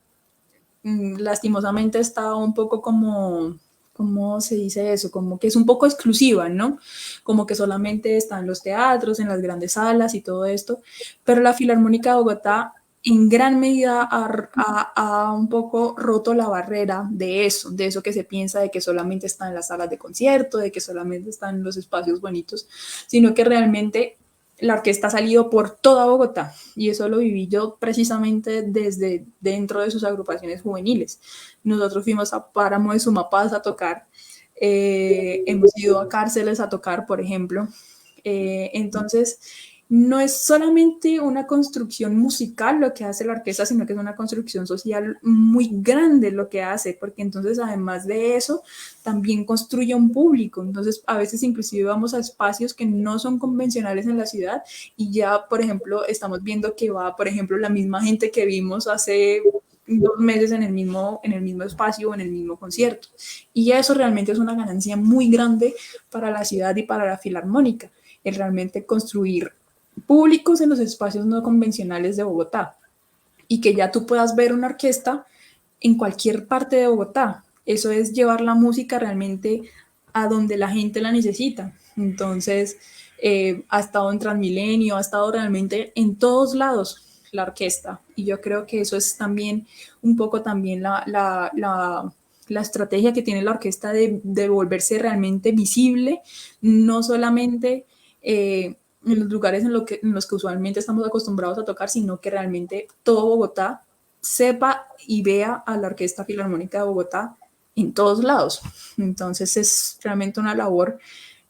lastimosamente está un poco como, ¿cómo se dice eso? Como que es un poco exclusiva, ¿no? Como que solamente está en los teatros, en las grandes salas y todo esto, pero la Filarmónica de Bogotá en gran medida ha un poco roto la barrera de eso que se piensa de que solamente está en las salas de concierto, de que solamente está en los espacios bonitos, sino que realmente la orquesta ha salido por toda Bogotá y eso lo viví yo precisamente desde dentro de sus agrupaciones juveniles. Nosotros fuimos a Páramo de Sumapaz a tocar, hemos ido a cárceles a tocar, por ejemplo. Entonces, no es solamente una construcción musical lo que hace la orquesta, sino que es una construcción social muy grande lo que hace, porque entonces además de eso, también construye un público. Entonces, a veces inclusive vamos a espacios que no son convencionales en la ciudad y ya, por ejemplo, estamos viendo que va, por ejemplo, la misma gente que vimos hace 2 meses en el mismo espacio o en el mismo concierto. Y eso realmente es una ganancia muy grande para la ciudad y para la filarmónica, el realmente construir públicos en los espacios no convencionales de Bogotá y que ya tú puedas ver una orquesta en cualquier parte de Bogotá. Eso es llevar la música realmente a donde la gente la necesita. Entonces, ha estado en Transmilenio, ha estado realmente en todos lados la orquesta. Y yo creo que eso es también un poco también la estrategia que tiene la orquesta de volverse realmente visible, no solamente en los lugares en los que usualmente estamos acostumbrados a tocar, sino que realmente todo Bogotá sepa y vea a la Orquesta Filarmónica de Bogotá en todos lados. Entonces es realmente una labor,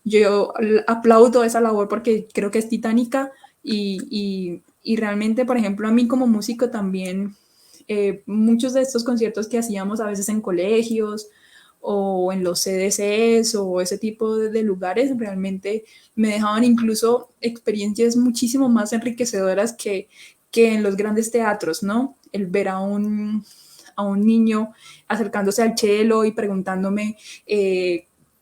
yo aplaudo esa labor porque creo que es titánica y realmente, por ejemplo, a mí como músico también, muchos de estos conciertos que hacíamos a veces en colegios o en los CDCs o ese tipo de lugares, realmente me dejaban incluso experiencias muchísimo más enriquecedoras que en los grandes teatros, ¿no? El ver a un niño acercándose al cello y preguntándome,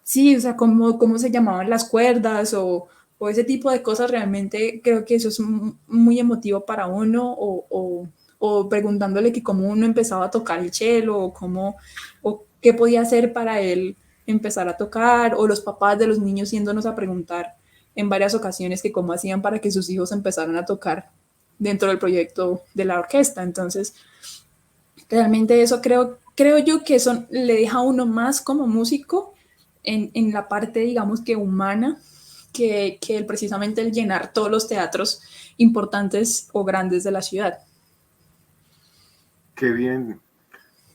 sí, o sea, cómo se llamaban las cuerdas o ese tipo de cosas, realmente creo que eso es muy emotivo para uno o preguntándole que cómo uno empezaba a tocar el cello o qué podía hacer para él empezar a tocar o los papás de los niños yéndonos a preguntar en varias ocasiones que cómo hacían para que sus hijos empezaran a tocar dentro del proyecto de la orquesta. Entonces, realmente eso creo yo que eso le deja a uno más como músico en la parte, digamos que humana, que precisamente el llenar todos los teatros importantes o grandes de la ciudad. Qué bien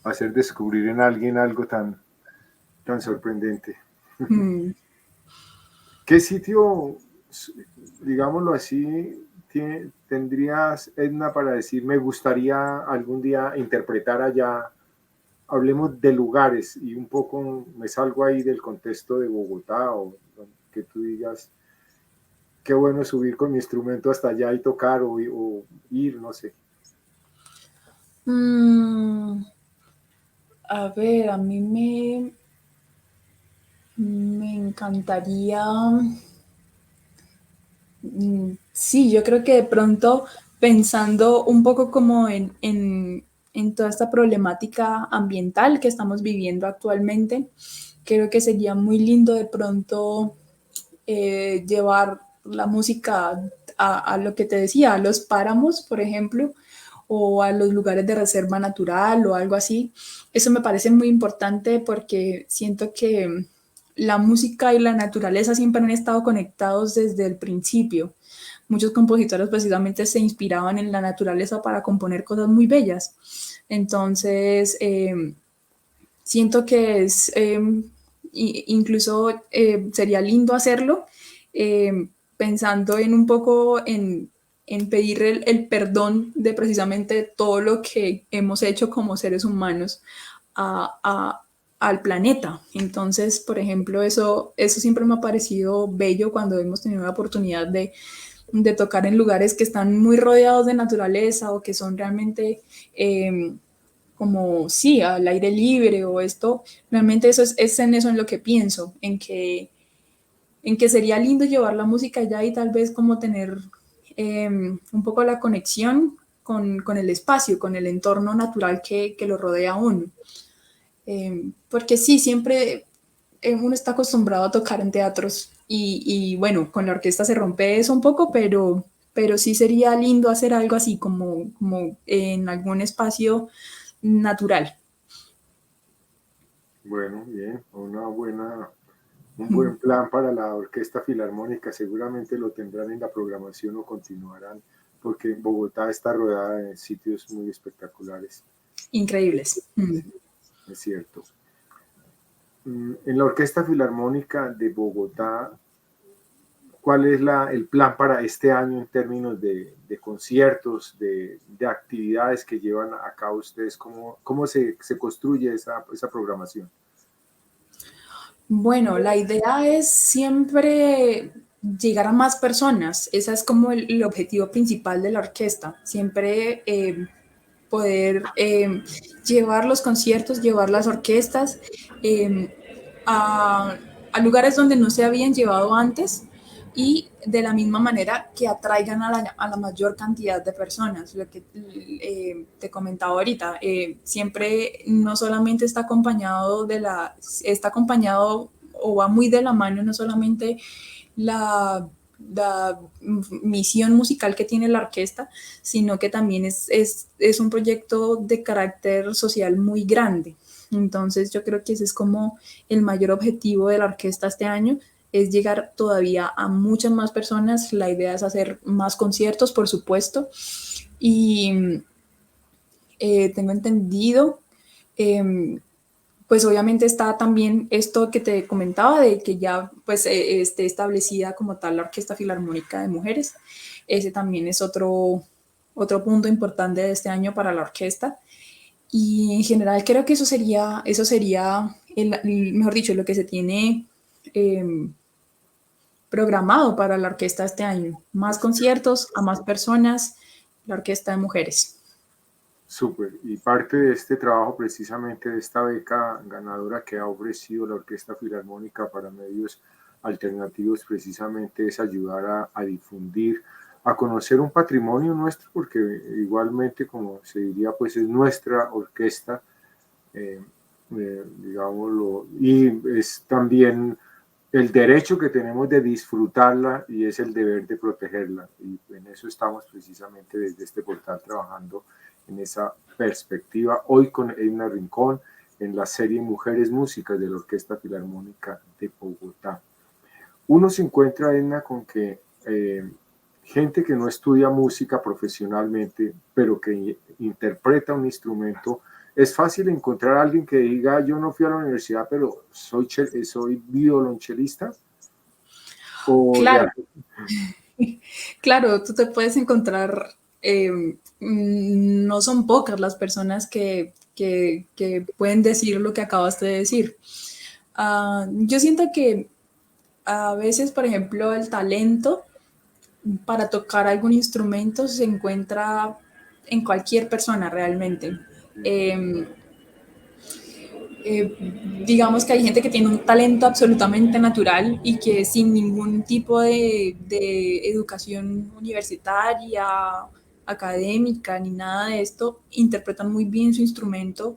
hacer descubrir en alguien algo tan sorprendente. Mm. ¿Qué sitio, digámoslo así, tendrías, Edna, para decir, me gustaría algún día interpretar allá? Hablemos de lugares y un poco me salgo ahí del contexto de Bogotá o que tú digas, qué bueno subir con mi instrumento hasta allá y tocar o ir, no sé. Mm, a ver, a mí me encantaría. Sí, yo creo que de pronto pensando un poco como en toda esta problemática ambiental que estamos viviendo actualmente, creo que sería muy lindo de pronto llevar la música a lo que te decía, a los páramos, por ejemplo, o a los lugares de reserva natural o algo así. Eso me parece muy importante porque siento que la música y la naturaleza siempre han estado conectados desde el principio. Muchos compositores precisamente se inspiraban en la naturaleza para componer cosas muy bellas. Entonces, siento que es incluso sería lindo hacerlo, pensando en un poco en pedir el perdón de precisamente todo lo que hemos hecho como seres humanos a, a, al planeta. Entonces, por ejemplo, eso siempre me ha parecido bello cuando hemos tenido la oportunidad de tocar en lugares que están muy rodeados de naturaleza o que son realmente como, sí, al aire libre o esto, realmente es en eso en lo que pienso, en que sería lindo llevar la música allá y tal vez como tener un poco la conexión con el espacio, con el entorno natural que lo rodea a uno. Porque sí, siempre uno está acostumbrado a tocar en teatros y bueno, con la orquesta se rompe eso un poco, pero sí sería lindo hacer algo así como en algún espacio natural. Bueno, bien, un buen plan para la Orquesta Filarmónica. Seguramente lo tendrán en la programación o continuarán, porque Bogotá está rodeada de sitios muy espectaculares. Increíbles. Sí, es cierto. En la Orquesta Filarmónica de Bogotá, ¿cuál es el plan para este año en términos de conciertos, de actividades que llevan a cabo ustedes? ¿Cómo se construye esa programación? Bueno, la idea es siempre llegar a más personas. Ese es como el objetivo principal de la orquesta. Siempre poder llevar los conciertos, llevar las orquestas eh, a, a, lugares donde no se habían llevado antes y de la misma manera que atraigan a la mayor cantidad de personas. Lo que te comentaba ahorita, siempre no solamente está acompañado o va muy de la mano, no solamente la misión musical que tiene la orquesta, sino que también es un proyecto de carácter social muy grande. Entonces yo creo que ese es como el mayor objetivo de la orquesta este año, es llegar todavía a muchas más personas. La idea es hacer más conciertos, por supuesto, y tengo entendido, pues obviamente está también esto que te comentaba de que ya pues esté establecida como tal la Orquesta Filarmónica de Mujeres. Ese también es otro punto importante de este año para la orquesta. Y en general creo que eso sería mejor dicho, lo que se tiene eh, programado para la orquesta este año. Más conciertos a más personas, la Orquesta de Mujeres. Súper. Y parte de este trabajo, precisamente de esta beca ganadora que ha ofrecido la Orquesta Filarmónica para medios alternativos, precisamente es ayudar a difundir, a conocer un patrimonio nuestro, porque igualmente, como se diría, pues es nuestra orquesta, digámoslo, y es también el derecho que tenemos de disfrutarla y es el deber de protegerla. Y en eso estamos precisamente desde este portal trabajando en esa perspectiva. Hoy con Edna Rincón en la serie Mujeres Músicas de la Orquesta Filarmónica de Bogotá. Uno se encuentra, Edna, con que gente que no estudia música profesionalmente, pero que interpreta un instrumento, es fácil encontrar a alguien que diga, yo no fui a la universidad, pero soy violonchelista. Claro, claro, tú te puedes encontrar, no son pocas las personas que pueden decir lo que acabaste de decir. Yo siento que a veces, por ejemplo, el talento para tocar algún instrumento se encuentra en cualquier persona realmente. Eh, digamos que hay gente que tiene un talento absolutamente natural y que sin ningún tipo de educación universitaria, académica, ni nada de esto, interpretan muy bien su instrumento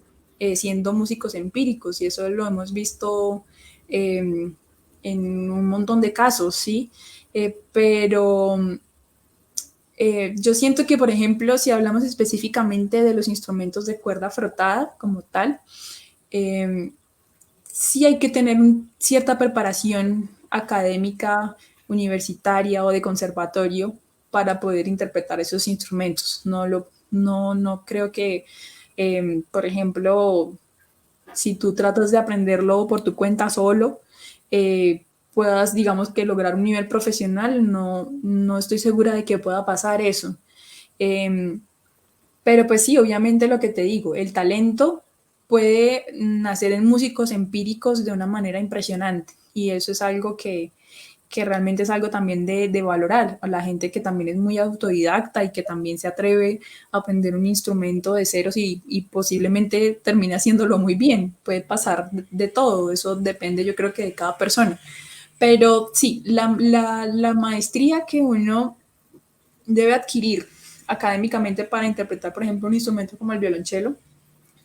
siendo músicos empíricos, y eso lo hemos visto en un montón de casos, ¿sí? Pero yo siento que, por ejemplo, si hablamos específicamente de los instrumentos de cuerda frotada como tal, eh, sí hay que tener cierta preparación académica, universitaria o de conservatorio para poder interpretar esos instrumentos. No creo que, por ejemplo, si tú tratas de aprenderlo por tu cuenta solo, puedas, digamos, que lograr un nivel profesional. No estoy segura de que pueda pasar eso. Eh, pero pues sí, obviamente lo que te digo, el talento puede nacer en músicos empíricos de una manera impresionante, y eso es algo que realmente es algo también de valorar a la gente que también es muy autodidacta y que también se atreve a aprender un instrumento de ceros y posiblemente termine haciéndolo muy bien. Puede pasar de todo, eso depende yo creo que de cada persona. Pero sí, la maestría que uno debe adquirir académicamente para interpretar, por ejemplo, un instrumento como el violonchelo,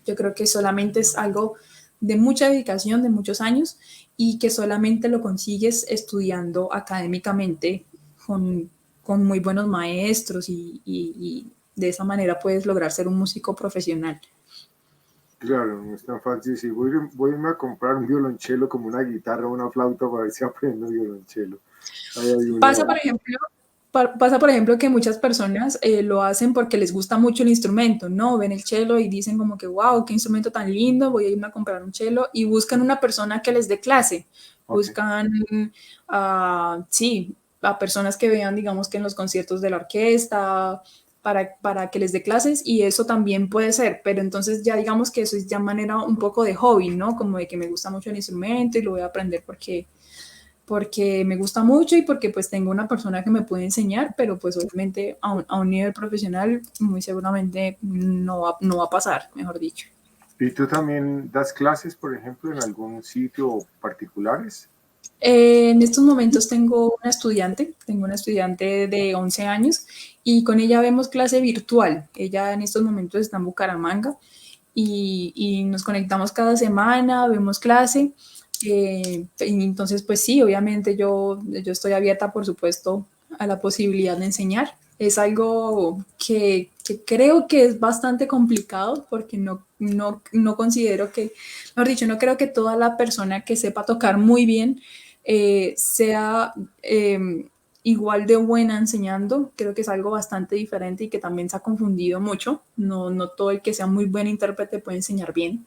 yo creo que solamente es algo de mucha dedicación, de muchos años, y que solamente lo consigues estudiando académicamente con muy buenos maestros y de esa manera puedes lograr ser un músico profesional. Claro, no es tan fácil decir, voy a irme a comprar un violonchelo como una guitarra o una flauta para ver si aprendo violonchelo. Hay Pasa, una... por ejemplo, pasa, por ejemplo, que muchas personas lo hacen porque les gusta mucho el instrumento, ¿no? Ven el cello y dicen como que, wow, qué instrumento tan lindo, voy a irme a comprar un cello, y buscan una persona que les dé clase. Okay. Buscan, sí, a personas que vean, digamos, que en los conciertos de la orquesta, para que les dé clases, y eso también puede ser, pero entonces ya digamos que eso es ya manera un poco de hobby, ¿no? Como de que me gusta mucho el instrumento y lo voy a aprender porque me gusta mucho y porque pues tengo una persona que me puede enseñar, pero pues obviamente a un nivel profesional muy seguramente no va a pasar, mejor dicho. ¿Y tú también das clases, por ejemplo, en algún sitio particulares? En estos momentos tengo una estudiante de 11 años y con ella vemos clase virtual. Ella en estos momentos está en Bucaramanga y nos conectamos cada semana, vemos clase. Y entonces, pues sí, obviamente yo estoy abierta, por supuesto, a la posibilidad de enseñar. Es algo que creo que es bastante complicado porque no considero que, mejor dicho, no creo que toda la persona que sepa tocar muy bien sea igual de buena enseñando. Creo que es algo bastante diferente y que también se ha confundido mucho. No todo el que sea muy buen intérprete puede enseñar bien.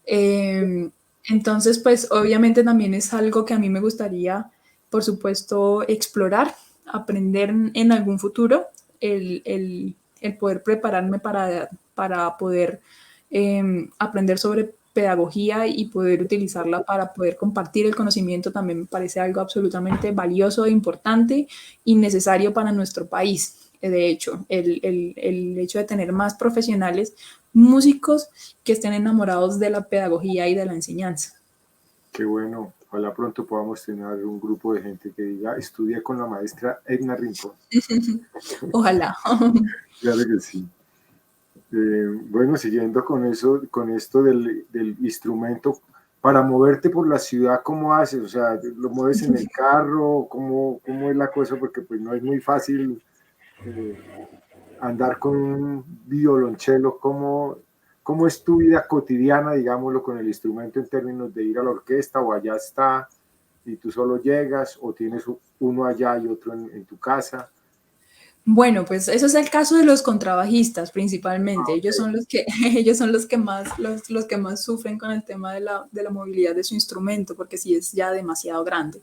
Eh, entonces, pues obviamente también es algo que a mí me gustaría, por supuesto, explorar, aprender en algún futuro, el poder prepararme para poder aprender sobre pedagogía y poder utilizarla para poder compartir el conocimiento también me parece algo absolutamente valioso e importante y necesario para nuestro país. De hecho, el hecho de tener más profesionales músicos que estén enamorados de la pedagogía y de la enseñanza. Qué bueno. Ojalá pronto podamos tener un grupo de gente que diga, estudia con la maestra Edna Rincón. Ojalá. Claro que sí. Bueno, siguiendo con eso, con esto del instrumento, para moverte por la ciudad, ¿cómo haces? O sea, ¿lo mueves en el carro? ¿Cómo es la cosa? Porque pues no es muy fácil eh, andar con un violonchelo. ¿Cómo es tu vida cotidiana, digámoslo, con el instrumento en términos de ir a la orquesta o allá está y tú solo llegas o tienes uno allá y otro en tu casa? Bueno, pues eso es el caso de los contrabajistas principalmente. Ah, Ellos ok. son los que, ellos son los que más sufren con el tema de la movilidad de su instrumento, porque sí es ya demasiado grande.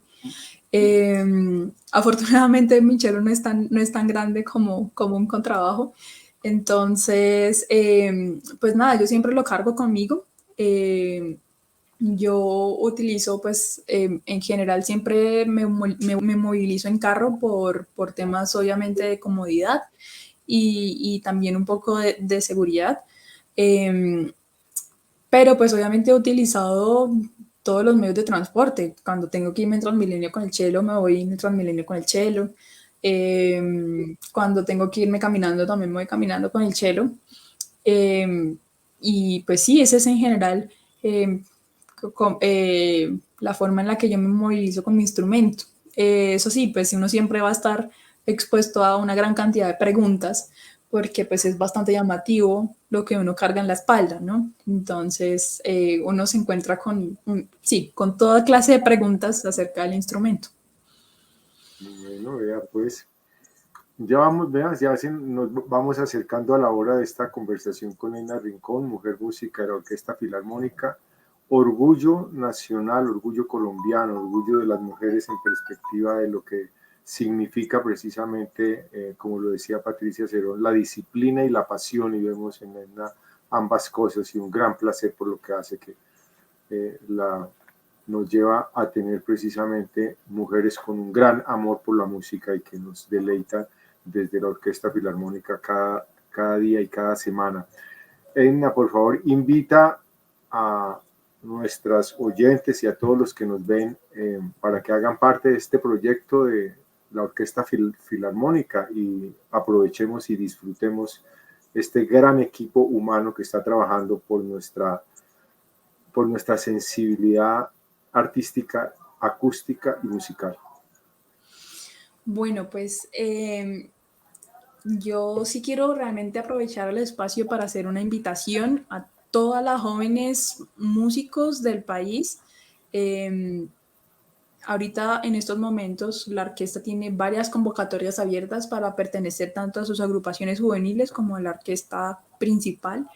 Afortunadamente mi cello no es tan grande como un contrabajo. Entonces, pues nada, yo siempre lo cargo conmigo. Yo utilizo, pues, en general siempre me movilizo en carro por temas obviamente de comodidad y también un poco de seguridad. Eh, pero pues obviamente he utilizado todos los medios de transporte. Cuando tengo que irme en Transmilenio con el chelo, me voy en Transmilenio con el chelo. Cuando tengo que irme caminando, también me voy caminando con el chelo. Eh, y pues sí, ese es en general eh, la forma en la que yo me movilizo con mi instrumento. Eso sí, pues uno siempre va a estar expuesto a una gran cantidad de preguntas porque pues es bastante llamativo lo que uno carga en la espalda, ¿no? Entonces uno se encuentra sí, con toda clase de preguntas acerca del instrumento. Bueno, vea, pues ya vamos, veas, nos vamos acercando a la hora de esta conversación con Edna Rincón, mujer música de la Orquesta Filarmónica. Orgullo nacional, orgullo colombiano, orgullo de las mujeres en perspectiva de lo que significa precisamente, como lo decía Patricia Cerón, la disciplina y la pasión, y vemos en Edna ambas cosas, y un gran placer por lo que hace que nos lleva a tener precisamente mujeres con un gran amor por la música y que nos deleitan desde la Orquesta Filarmónica cada día y cada semana. Edna, por favor, invita a nuestras oyentes y a todos los que nos ven para que hagan parte de este proyecto de la Orquesta Filarmónica y aprovechemos y disfrutemos este gran equipo humano que está trabajando por nuestra sensibilidad artística, acústica y musical. Bueno, pues yo sí quiero realmente aprovechar el espacio para hacer una invitación a todas las jóvenes músicos del país. Eh, Ahorita en estos momentos la orquesta tiene varias convocatorias abiertas para pertenecer tanto a sus agrupaciones juveniles como a la orquesta principal.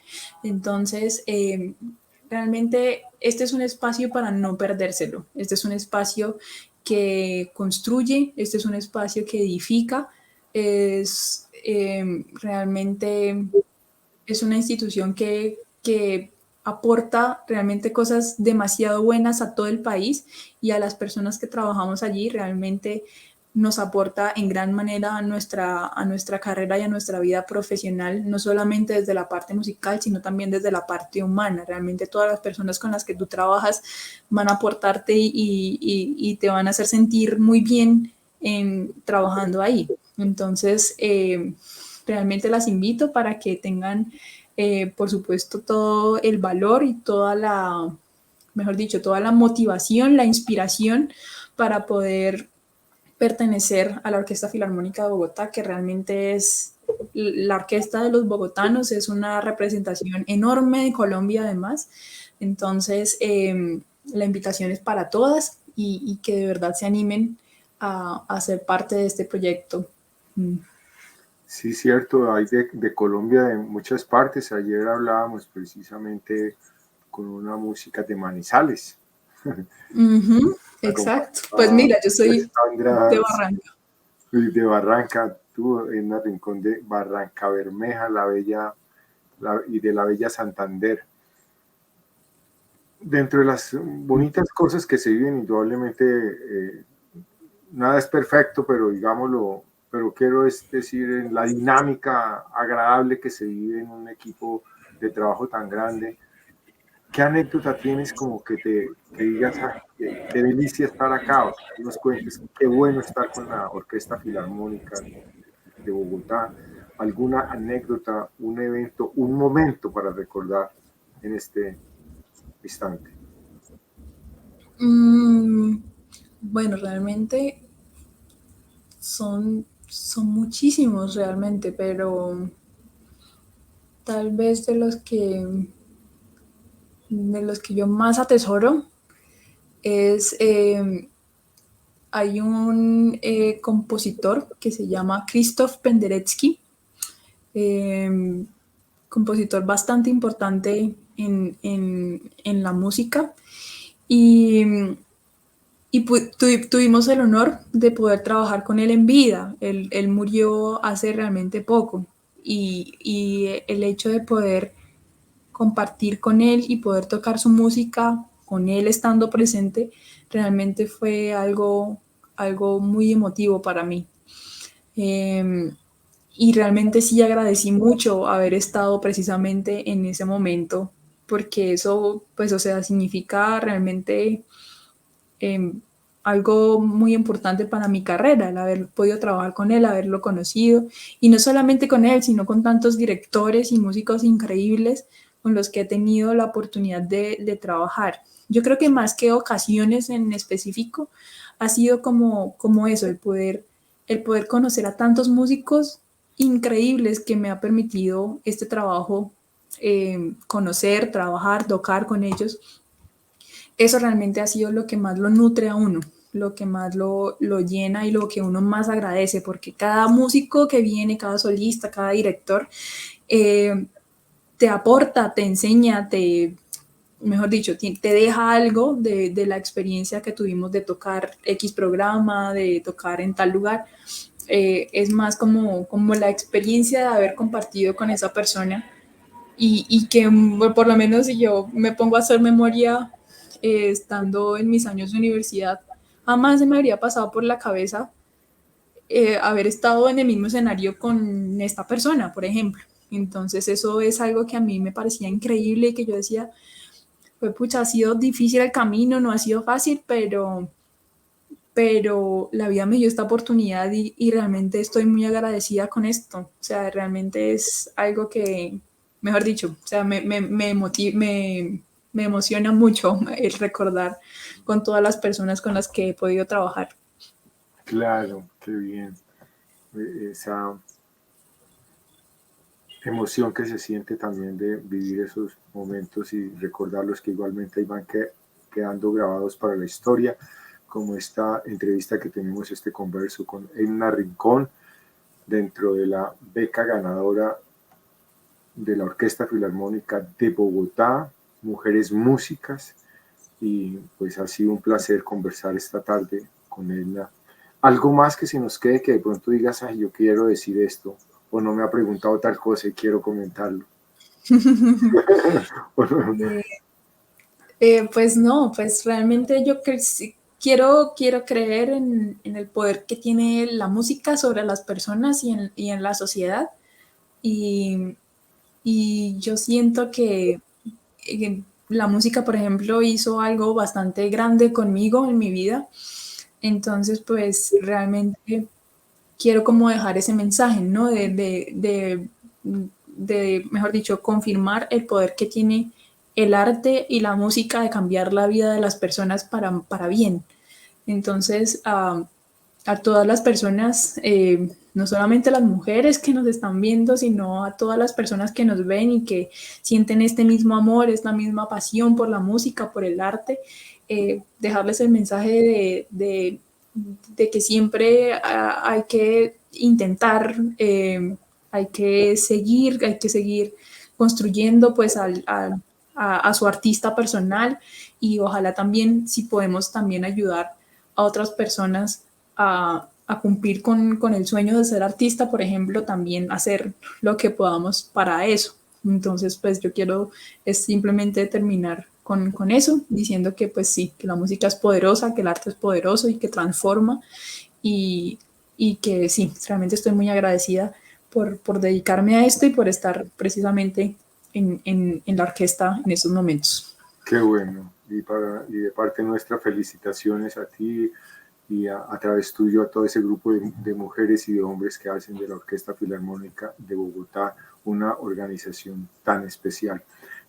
Entonces, realmente este es un espacio para no perdérselo. Este es un espacio que construye, este es un espacio que edifica, es realmente es una institución que aporta realmente cosas demasiado buenas a todo el país y a las personas que trabajamos allí realmente nos aporta en gran manera a nuestra carrera y a nuestra vida profesional, no solamente desde la parte musical, sino también desde la parte humana. Realmente todas las personas con las que tú trabajas van a aportarte y te van a hacer sentir muy bien trabajando ahí. Entonces, realmente las invito para que tengan, por supuesto, todo el valor y toda mejor dicho, toda la motivación, la inspiración para poder pertenecer a la Orquesta Filarmónica de Bogotá, que realmente es la orquesta de los bogotanos, es una representación enorme de Colombia además. Entonces, la invitación es para todas y que de verdad se animen a ser parte de este proyecto. Sí, cierto, hay de Colombia de muchas partes. Ayer hablábamos precisamente con una música de Manizales. Exacto. Pues mira, yo soy de Sandra Barranca. de Barranca, tú en el rincón de Barranca Bermeja, y de la Bella Santander. Dentro de las bonitas cosas que se viven, indudablemente nada es perfecto, pero digámoslo, pero quiero decir, en la dinámica agradable que se vive en un equipo de trabajo tan grande. ¿Qué anécdota tienes como que digas, qué delicia estar acá? O sea, que nos cuentes, qué bueno estar con la Orquesta Filarmónica de Bogotá. ¿Alguna anécdota, un evento, un momento para recordar en este instante? Bueno, realmente son muchísimos realmente, pero tal vez de los que yo más atesoro es, hay un compositor que se llama Krzysztof Penderecki, compositor bastante importante en la música, y, tuvimos el honor de poder trabajar con él en vida. Él murió hace realmente poco, y el hecho de poder compartir con él y poder tocar su música con él estando presente, realmente fue algo muy emotivo para mí. Eh, y realmente sí agradecí mucho haber estado precisamente en ese momento, porque eso, pues, o sea, significa realmente eh, algo muy importante para mi carrera, el haber podido trabajar con él, haberlo conocido, y no solamente con él, sino con tantos directores y músicos increíbles con los que he tenido la oportunidad de trabajar. Yo creo que más que ocasiones en específico, ha sido como eso, el poder conocer a tantos músicos increíbles que me ha permitido este trabajo, conocer, trabajar, tocar con ellos. Eso realmente ha sido lo que más lo nutre a uno, lo que más lo llena y lo que uno más agradece, porque cada músico que viene, cada solista, cada director, eh, te aporta, te enseña, mejor dicho, te deja algo de la experiencia que tuvimos de tocar X programa, de tocar en tal lugar. Es más como la experiencia de haber compartido con esa persona, y que por lo menos si yo me pongo a hacer memoria, estando en mis años de universidad, jamás se me habría pasado por la cabeza haber estado en el mismo escenario con esta persona, por ejemplo. Entonces eso es algo que a mí me parecía increíble y que yo decía, pues pucha, ha sido difícil el camino, no ha sido fácil, pero la vida me dio esta oportunidad y realmente estoy muy agradecida con esto. O sea, realmente es algo que, mejor dicho, o sea, me emociona mucho el recordar con todas las personas con las que he podido trabajar. Claro, qué bien. Esa emoción que se siente también de vivir esos momentos y recordarlos, que igualmente van quedando grabados para la historia, como esta entrevista que tenemos, este converso con Edna Rincón, dentro de la beca ganadora de la Orquesta Filarmónica de Bogotá, Mujeres Músicas, y pues ha sido un placer conversar esta tarde con Edna. Algo más que se nos quede, que de pronto digas, ay, yo quiero decir esto, o no me ha preguntado tal cosa y quiero comentarlo. Pues no, pues realmente yo quiero creer en el poder que tiene la música sobre las personas y en la sociedad. Y, y yo siento que la música, por ejemplo, hizo algo bastante grande conmigo en mi vida. Entonces, pues realmente quiero como dejar ese mensaje, ¿no? Mejor dicho, confirmar el poder que tiene el arte y la música de cambiar la vida de las personas para bien. Entonces, a todas las personas, no solamente las mujeres que nos están viendo, sino a todas las personas que nos ven y que sienten este mismo amor, esta misma pasión por la música, por el arte, dejarles el mensaje de que siempre hay que intentar, hay que seguir construyendo pues a su artista personal, y ojalá también si podemos también ayudar a otras personas a cumplir con el sueño de ser artista, por ejemplo, también hacer lo que podamos para eso. Entonces, pues yo quiero es simplemente terminar con eso, diciendo que pues sí, que la música es poderosa, que el arte es poderoso y que transforma, y, y que sí, realmente estoy muy agradecida por dedicarme a esto y por estar precisamente en la orquesta en estos momentos. Qué bueno. Y de parte nuestra, felicitaciones a ti y a través tuyo a todo ese grupo de mujeres y de hombres que hacen de la Orquesta Filarmónica de Bogotá una organización tan especial.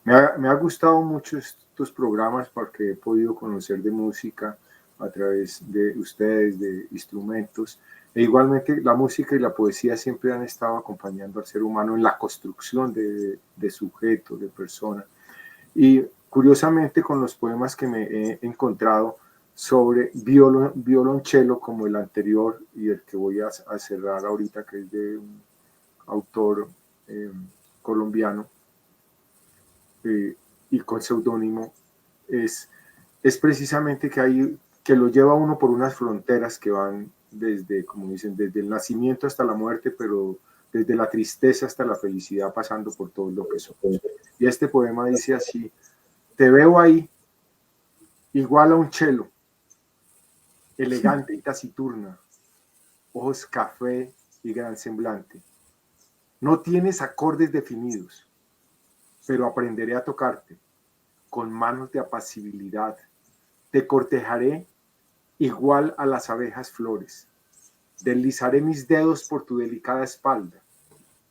Me ha gustado mucho estos programas porque he podido conocer de música a través de ustedes, de instrumentos. E igualmente la música y la poesía siempre han estado acompañando al ser humano en la construcción de sujeto, de persona. Y curiosamente con los poemas que me he encontrado sobre violonchelo, como el anterior y el que voy a cerrar ahorita, que es de un autor colombiano y con seudónimo, es precisamente que lo lleva uno por unas fronteras que van desde, como dicen, desde el nacimiento hasta la muerte, pero desde la tristeza hasta la felicidad, pasando por todo lo que somos. Y este poema dice así: te veo ahí, igual a un chelo, elegante y taciturna, ojos café y gran semblante. No tienes acordes definidos, pero aprenderé a tocarte con manos de apacibilidad. Te cortejaré igual a las abejas flores. Deslizaré mis dedos por tu delicada espalda.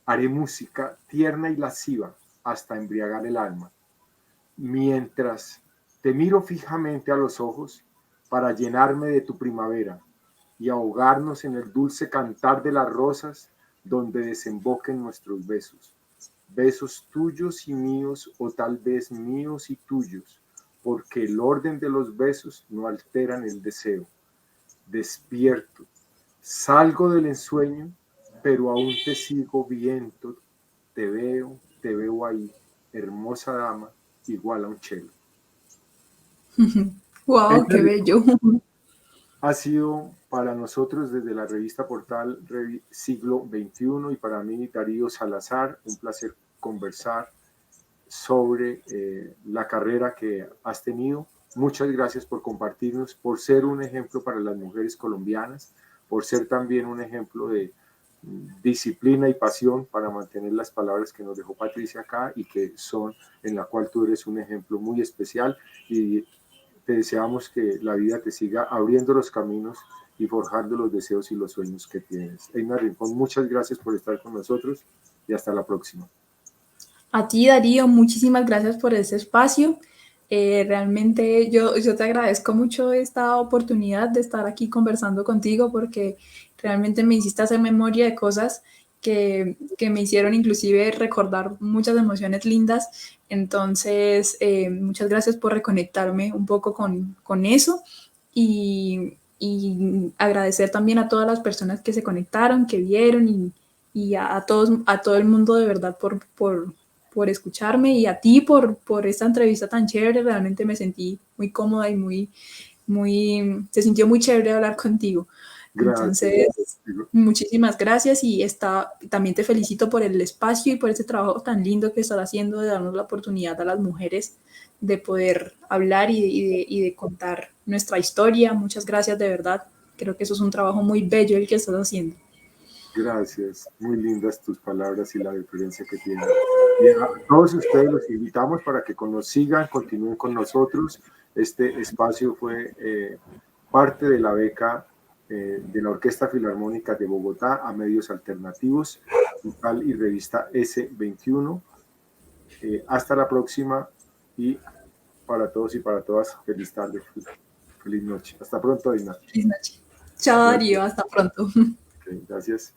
Haré música tierna y lasciva hasta embriagar el alma. Mientras te miro fijamente a los ojos para llenarme de tu primavera y ahogarnos en el dulce cantar de las rosas donde desemboquen nuestros besos. Besos tuyos y míos, o tal vez míos y tuyos, porque el orden de los besos no alteran el deseo. Despierto, salgo del ensueño, pero aún te sigo viendo, te veo ahí, hermosa dama, igual a un chelo. ¡Wow! ¡Qué bello! Ha sido para nosotros desde la revista Portal Siglo XXI y para mí, Darío Salazar, un placer conversar sobre la carrera que has tenido. Muchas gracias por compartirnos, por ser un ejemplo para las mujeres colombianas, por ser también un ejemplo de disciplina y pasión para mantener las palabras que nos dejó Patricia acá y que son, en la cual tú eres un ejemplo muy especial, y te deseamos que la vida te siga abriendo los caminos y forjando los deseos y los sueños que tienes. Einar Rincón, muchas gracias por estar con nosotros y hasta la próxima. A ti, Darío, muchísimas gracias por este espacio. Realmente yo te agradezco mucho esta oportunidad de estar aquí conversando contigo, porque realmente me hiciste hacer memoria de cosas que me hicieron inclusive recordar muchas emociones lindas. Entonces, muchas gracias por reconectarme un poco con eso, y agradecer también a todas las personas que se conectaron, que vieron, y a todo el mundo de verdad por escucharme, y a ti por esta entrevista tan chévere. Realmente me sentí muy cómoda y se sintió muy chévere hablar contigo. Gracias. Entonces, muchísimas gracias, y también te felicito por el espacio y por ese trabajo tan lindo que estás haciendo de darnos la oportunidad a las mujeres de poder hablar y de contar nuestra historia. Muchas gracias, de verdad. Creo que eso es un trabajo muy bello el que estás haciendo. Gracias, muy lindas tus palabras y la diferencia que tienen. Y a todos ustedes los invitamos para que nos sigan, continúen con nosotros. Este espacio fue parte de la beca de la Orquesta Filarmónica de Bogotá a Medios Alternativos, Portal y revista S21. Hasta la próxima. Y para todos y para todas, feliz tarde, feliz noche. Hasta pronto, Dina. Feliz noche. Chao, Gracias. Darío. Hasta pronto. Ok, gracias.